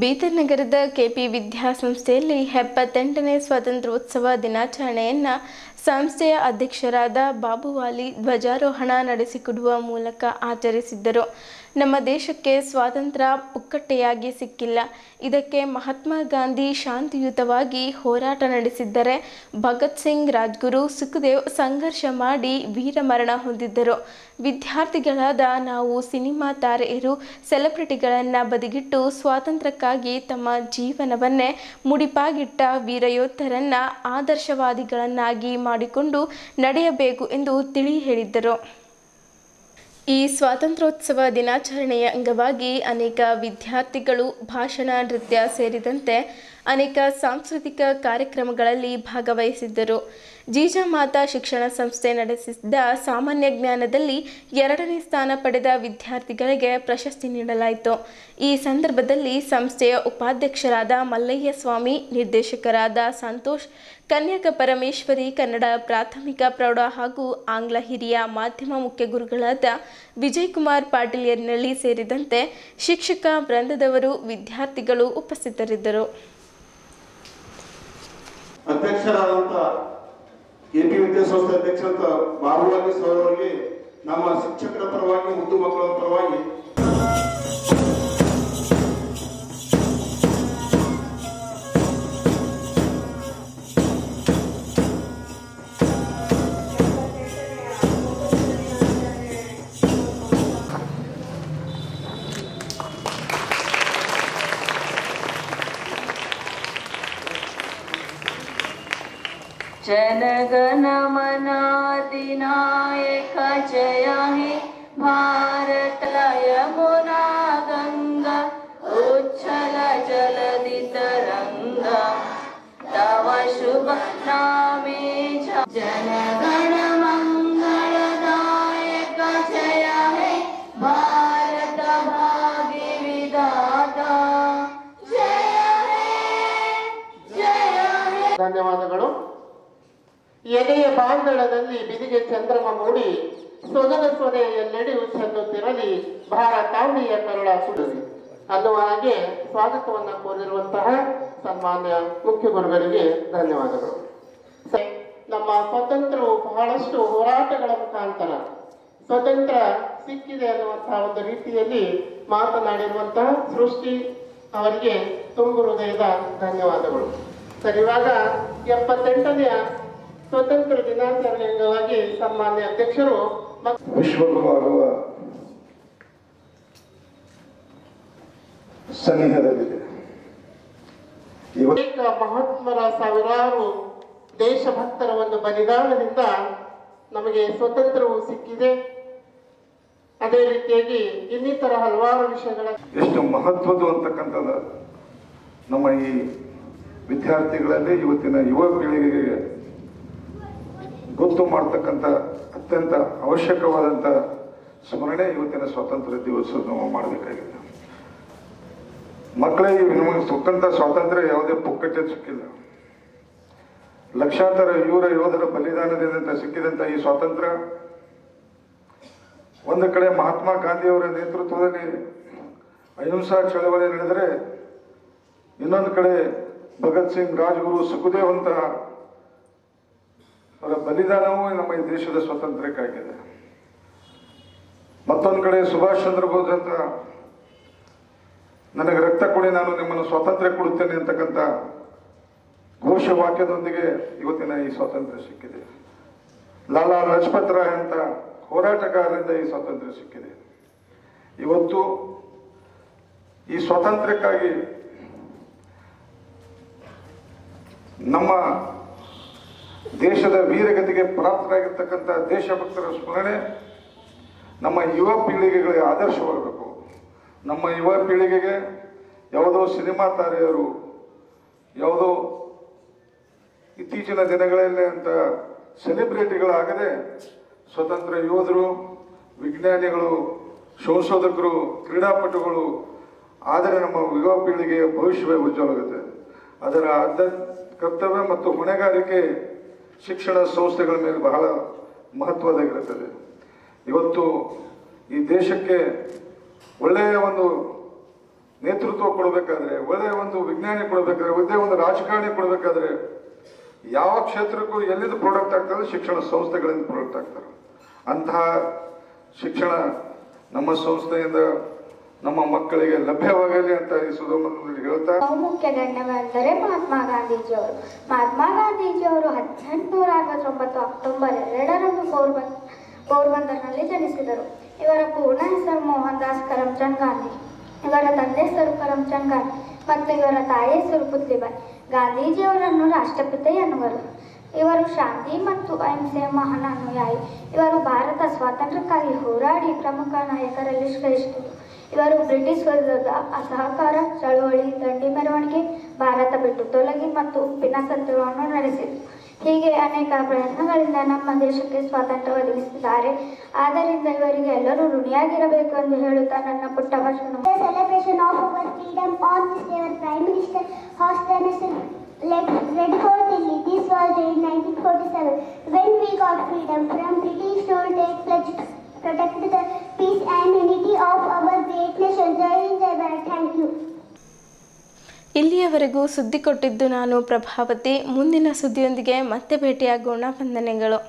ಬೀದರ್ ನಗರದ ಕೆಪಿ ವಿದ್ಯಾಸಂಸ್ಥೆಯಲ್ಲಿ 78ನೇ ಸ್ವಾತಂತ್ರ್ಯೋತ್ಸವ ದಿನಾಚರಣೆಯನ್ನು ಸಂಸ್ಥೆಯ ಅಧ್ಯಕ್ಷರಾದ ಬಾಬುವಾಲಿ ಧ್ವಜಾರೋಹಣ ನಡೆಸಿಕೊಡುವ ಮೂಲಕ ಆಚರಿಸಿದ್ದರು. ನಮ್ಮ ದೇಶಕ್ಕೆ ಸ್ವಾತಂತ್ರ್ಯ ಪುಕ್ಕಟ್ಟೆಯಾಗಿ ಸಿಕ್ಕಿಲ್ಲ. ಇದಕ್ಕೆ ಮಹಾತ್ಮ ಗಾಂಧಿ ಶಾಂತಿಯುತವಾಗಿ ಹೋರಾಟ ನಡೆಸಿದ್ದರೆ ಭಗತ್ ಸಿಂಗ್, ರಾಜ್ಗುರು, ಸುಖದೇವ್ ಸಂಘರ್ಷ ಮಾಡಿ ವೀರಮರಣ ಹೊಂದಿದ್ದರು. ವಿದ್ಯಾರ್ಥಿಗಳಾದ ನಾವು ಸಿನಿಮಾ ತಾರೆಯರು, ಸೆಲೆಬ್ರಿಟಿಗಳನ್ನು ಬದಿಗಿಟ್ಟು ಸ್ವಾತಂತ್ರ್ಯಕ್ಕಾಗಿ ತಮ್ಮ ಜೀವನವನ್ನೇ ಮುಡಿಪಾಗಿಟ್ಟ ವೀರಯೋಧರನ್ನು ಆದರ್ಶವಾದಿಗಳನ್ನಾಗಿ ಮಾಡಿಕೊಂಡು ನಡೆಯಬೇಕು ಎಂದು ತಿಳಿ ಹೇಳಿದ್ದರು. ಈ ಸ್ವಾತಂತ್ರ್ಯೋತ್ಸವ ದಿನಾಚರಣೆಯ ಅಂಗವಾಗಿ ಅನೇಕ ವಿದ್ಯಾರ್ಥಿಗಳು ಭಾಷಣ, ನೃತ್ಯ ಸೇರಿದಂತೆ ಅನೇಕ ಸಾಂಸ್ಕೃತಿಕ ಕಾರ್ಯಕ್ರಮಗಳಲ್ಲಿ ಭಾಗವಹಿಸಿದ್ದರು. ಜೀಜಾಮಾತಾ ಶಿಕ್ಷಣ ಸಂಸ್ಥೆ ನಡೆಸಿದ್ದ ಸಾಮಾನ್ಯ ಜ್ಞಾನದಲ್ಲಿ 2ನೇ ಸ್ಥಾನ ಪಡೆದ ವಿದ್ಯಾರ್ಥಿಗಳಿಗೆ ಪ್ರಶಸ್ತಿ ನೀಡಲಾಯಿತು. ಈ ಸಂದರ್ಭದಲ್ಲಿ ಸಂಸ್ಥೆಯ ಉಪಾಧ್ಯಕ್ಷರಾದ ಮಲ್ಲಯ್ಯ ಸ್ವಾಮಿ, ನಿರ್ದೇಶಕರಾದ ಸಂತೋಷ್, ಕನ್ಯಕ ಪರಮೇಶ್ವರಿ, ಕನ್ನಡ ಪ್ರಾಥಮಿಕ ಪ್ರೌಢ ಹಾಗೂ ಆಂಗ್ಲ ಹಿರಿಯ ಮಾಧ್ಯಮ ಮುಖ್ಯ ಗುರುಗಳಾದ ವಿಜಯಕುಮಾರ್ ಪಾಟೀಲ್ ಯರ್ನಳ್ಳಿ ಸೇರಿದಂತೆ ಶಿಕ್ಷಕ ವೃಂದದವರು, ವಿದ್ಯಾರ್ಥಿಗಳು ಉಪಸ್ಥಿತರಿದ್ದರು. ಅಧ್ಯಕ್ಷರಾದಂಥ ಕೆಪಿ ವಿದ್ಯಾಸಂಸ್ಥೆ ಅಧ್ಯಕ್ಷರಾದ ಬಾಬುವಾಲಿ ಸರ್ ಅವರಿಗೆ ನಮ್ಮ ಶಿಕ್ಷಕರ ಪರವಾಗಿ, ಮುದ್ದು ಮಕ್ಕಳ ಪರವಾಗಿ जनगण मन अधिनायक जय हे भारत यमुना गंगा उच्छल जलधि तरंगा तव शुभ नामे जनगण मंगलदायक जय हे भारत भाग्य विधाता जय हे जय हे. ಧನ್ಯವಾದಗಳು. ಎದೆಯ ಬಾಂಧಳದಲ್ಲಿ ಬಿದಿಗೆ ಚಂದ್ರಮ ಮೂಡಿ ಸೊಗದ ಸೊನೆ ಎಲ್ಲೆಡೆಯೂ ಚೆನ್ನುತ್ತಿರಲಿ ಭಾರತಾಂಬೆಯ ಕರುಳ ಸುಡಲಿ ಅನ್ನುವ ಹಾಗೆ ಸ್ವಾಗತವನ್ನು ಕೋರಿರುವಂತಹ ಸನ್ಮಾನ್ಯ ಮುಖ್ಯ ಗುರುಗಳಿಗೆ ಧನ್ಯವಾದಗಳು. ನಮ್ಮ ಸ್ವಾತಂತ್ರ್ಯವು ಬಹಳಷ್ಟು ಹೋರಾಟಗಳ ಮುಖಾಂತರ ಸ್ವತಂತ್ರ ಸಿಕ್ಕಿದೆ ಅನ್ನುವಂತಹ ಒಂದು ರೀತಿಯಲ್ಲಿ ಮಾತನಾಡಿರುವಂತಹ ಸೃಷ್ಟಿ ಅವರಿಗೆ ತುಂಬು ಹೃದಯದ ಧನ್ಯವಾದಗಳು. ಸರ್, ಇವಾಗ 78ನೆಯ ಸ್ವತಂತ್ರ ದಿನಾಚರಣೆ ಅಂಗವಾಗಿ ಸನ್ಮಾನ್ಯ ಅಧ್ಯಕ್ಷರು ವಿಶ್ವಗುರು ಆಗುವ ಸನ್ನಿಹದಲ್ಲಿದೆ. ಅನೇಕ ಮಹಾತ್ಮರ ಸಾವಿರಾರು ದೇಶಭಕ್ತರ ಒಂದು ಬಲಿದಾನದಿಂದ ನಮಗೆ ಸ್ವತಂತ್ರವು ಸಿಕ್ಕಿದೆ. ಅದೇ ರೀತಿಯಾಗಿ ಇನ್ನಿತರ ಹಲವಾರು ವಿಷಯಗಳ ಎಷ್ಟು ಮಹತ್ವದ್ದು ಅಂತಕ್ಕಂಥದ್ದು ನಮ್ಮ ಈ ವಿದ್ಯಾರ್ಥಿಗಳಲ್ಲಿ ಇವತ್ತಿನ ಯುವ ಪೀಳಿಗೆಗೆ ಗೊತ್ತು ಮಾಡ್ತಕ್ಕಂಥ ಅತ್ಯಂತ ಅವಶ್ಯಕವಾದಂಥ ಸ್ಮರಣೆ ಇವತ್ತಿನ ಸ್ವಾತಂತ್ರ್ಯ ದಿವಸ ನಾವು ಮಾಡಬೇಕಾಗಿದೆ. ಮಕ್ಕಳಿಗೆ ನಿಮಗೆ ಸಿಕ್ಕಂಥ ಸ್ವಾತಂತ್ರ್ಯ ಯಾವುದೇ ಪುಕ್ಕಟ್ಟೆ ಸಿಕ್ಕಿಲ್ಲ. ಲಕ್ಷಾಂತರ ಯೋಧರ ಬಲಿದಾನದಿಂದ ಸಿಕ್ಕಿದಂಥ ಈ ಸ್ವಾತಂತ್ರ್ಯ ಒಂದು ಕಡೆ ಮಹಾತ್ಮ ಗಾಂಧಿಯವರ ನೇತೃತ್ವದಲ್ಲಿ ಅಹಿಂಸಾ ಚಳವಳಿ ನಡೆದರೆ, ಇನ್ನೊಂದು ಕಡೆ ಭಗತ್ ಸಿಂಗ್, ರಾಜ್ಗುರು, ಸುಖದೇವ್ ಅಂತ ಅವರ ಬಲಿದಾನವೂ ನಮ್ಮ ಈ ದೇಶದ ಸ್ವಾತಂತ್ರ್ಯಕ್ಕಾಗಿದೆ. ಮತ್ತೊಂದು ಕಡೆ ಸುಭಾಷ್ ಚಂದ್ರ ಬೋಸ್ ಅಂತ ನನಗೆ ರಕ್ತ ಕೊಡಿ ನಾನು ನಿಮ್ಮನ್ನು ಸ್ವಾತಂತ್ರ್ಯ ಕೊಡುತ್ತೇನೆ ಅಂತಕ್ಕಂಥ ಘೋಷವಾಕ್ಯದೊಂದಿಗೆ ಇವತ್ತಿನ ಈ ಸ್ವಾತಂತ್ರ್ಯ ಸಿಕ್ಕಿದೆ. ಲಾಲಾ ಲಜಪತ್ ರಾಯ್ ಅಂತ ಹೋರಾಟಗಾರರಿಂದ ಈ ಸ್ವಾತಂತ್ರ್ಯ ಸಿಕ್ಕಿದೆ. ಇವತ್ತು ಈ ಸ್ವಾತಂತ್ರ್ಯಕ್ಕಾಗಿ ನಮ್ಮ ದೇಶದ ವೀರಗತಿಗೆ ಪ್ರಾಪ್ತರಾಗಿರ್ತಕ್ಕಂಥ ದೇಶಭಕ್ತರ ಸ್ಮರಣೆ ನಮ್ಮ ಯುವ ಪೀಳಿಗೆಗಳಿಗೆ ಆದರ್ಶವಾಗಬೇಕು. ನಮ್ಮ ಯುವ ಪೀಳಿಗೆಗೆ ಯಾವುದೋ ಸಿನಿಮಾ ತಾರೆಯರು, ಯಾವುದೋ ಇತ್ತೀಚಿನ ದಿನಗಳಲ್ಲಿ ಅಂತ ಸೆಲೆಬ್ರಿಟಿಗಳಾಗದೆ ಸ್ವತಂತ್ರ ಯೋಧರು, ವಿಜ್ಞಾನಿಗಳು, ಸಂಶೋಧಕರು, ಕ್ರೀಡಾಪಟುಗಳು ಆದರೆ ನಮ್ಮ ಯುವ ಪೀಳಿಗೆಯ ಭವಿಷ್ಯವೇ ಉಜ್ವಲವಾಗುತ್ತೆ. ಅದರ ಕರ್ತವ್ಯ ಮತ್ತು ಹೊಣೆಗಾರಿಕೆ ಶಿಕ್ಷಣ ಸಂಸ್ಥೆಗಳ ಮೇಲೆ ಬಹಳ ಮಹತ್ವದಾಗಿರುತ್ತದೆ. ಇವತ್ತು ಈ ದೇಶಕ್ಕೆ ಒಳ್ಳೆಯ ಒಂದು ನೇತೃತ್ವ ಕೊಡಬೇಕಾದ್ರೆ, ಒಳ್ಳೆಯ ಒಂದು ವಿಜ್ಞಾನಿ ಕೊಡಬೇಕಾದ್ರೆ, ಒಳ್ಳೆಯ ಒಂದು ರಾಜಕಾರಣಿ ಕೊಡಬೇಕಾದ್ರೆ ಯಾವ ಕ್ಷೇತ್ರಕ್ಕೂ ಎಲ್ಲಿಂದ ಪ್ರಾಡಕ್ಟ್ ಆಗ್ತದೆ, ಶಿಕ್ಷಣ ಸಂಸ್ಥೆಗಳಿಂದ ಪ್ರಾಡಕ್ಟ್ ಆಗ್ತಾರೆ. ಅಂತಹ ಶಿಕ್ಷಣ ನಮ್ಮ ಸಂಸ್ಥೆಯಿಂದ ನಮ್ಮ ಮಕ್ಕಳಿಗೆ ಲಭ್ಯವಾಗಲಿ ಅಂತ ಈ ಸುಧೋಮನಲ್ಲಿ ಹೇಳ್ತಾ ಮುಖ್ಯ ಗಣ್ಯವೆಂದರೆ ಮಹಾತ್ಮ ಗಾಂಧೀಜಿಯವರು. ಮಹಾತ್ಮ ಗಾಂಧೀಜಿಯವರು 1869 ಅಕ್ಟೋಬರ್ 2ರಂದು ಪೋರ್ಬಂದರ್ನಲ್ಲಿ ಜನಿಸಿದರು. ಇವರ ಪೂರ್ಣ ಹೆಸರು ಮೋಹನ್ ದಾಸ್ ಕರಮ್ಚಂದ್ ಗಾಂಧಿ. ಇವರ ತಂದೆ ಹೆಸರು ಕರಮ್ಚಂದ್ ಗಾಂಧಿ ಮತ್ತು ಇವರ ತಾಯಿ ಹೆಸರು ಪುತ್ಲಿಬಾಯಿ. ಗಾಂಧೀಜಿಯವರನ್ನು ರಾಷ್ಟ್ರಪಿತ ಎನ್ನುವರು. ಇವರು ಶಾಂತಿ ಮತ್ತು ಅಹಿಂಸೆಯ ಮಹಾನ್ ಅನುಯಾಯಿ. ಇವರು ಭಾರತ ಸ್ವಾತಂತ್ರ್ಯಕ್ಕಾಗಿ ಹೋರಾಡಿ ಪ್ರಮುಖ ನಾಯಕರಲ್ಲಿ ಶ್ರೇಷ್ಠರು. ಇವರು ಬ್ರಿಟಿಷ್ ವಿರುದ್ಧದ ಅಸಹಕಾರ ಚಳವಳಿ, ದಂಡಿ ಮೆರವಣಿಗೆ, ಭಾರತ ಬಿಟ್ಟು ತೊಲಗಿ ಮತ್ತು ಉಪ್ಪಿನ ಸತ್ಯಾಗ್ರಹವನ್ನು ನಡೆಸಿದರು. ಹೀಗೆ ಅನೇಕ ಪ್ರಯತ್ನಗಳಿಂದ ನಮ್ಮ ದೇಶಕ್ಕೆ ಸ್ವಾತಂತ್ರ್ಯ ಒದಗಿಸಿದ್ದಾರೆ. ಆದ್ದರಿಂದ ಇವರಿಗೆ ಎಲ್ಲರೂ ಋಣಿಯಾಗಿರಬೇಕು ಎಂದು ಹೇಳುತ್ತಾ ನನ್ನ ಪುಟ್ಟ ಭಾಷಣ. Celebration of our freedom on this day, our Prime Minister hosted Red Fort Delhi. This was in 1947 when we got freedom from British rule. Take pledge to protect the peace and unity of our great nation. Jai Hind, Jai Bharat. Thank you. ಇಲ್ಲಿಯವರೆಗೂ ಸುದ್ದಿ ಕೊಟ್ಟಿದ್ದು ನಾನು ಪ್ರಭಾವತಿ. ಮುಂದಿನ ಸುದ್ದಿಯೊಂದಿಗೆ ಮತ್ತೆ ಭೇಟಿಯಾಗೋಣ. ವಂದನೆಗಳು.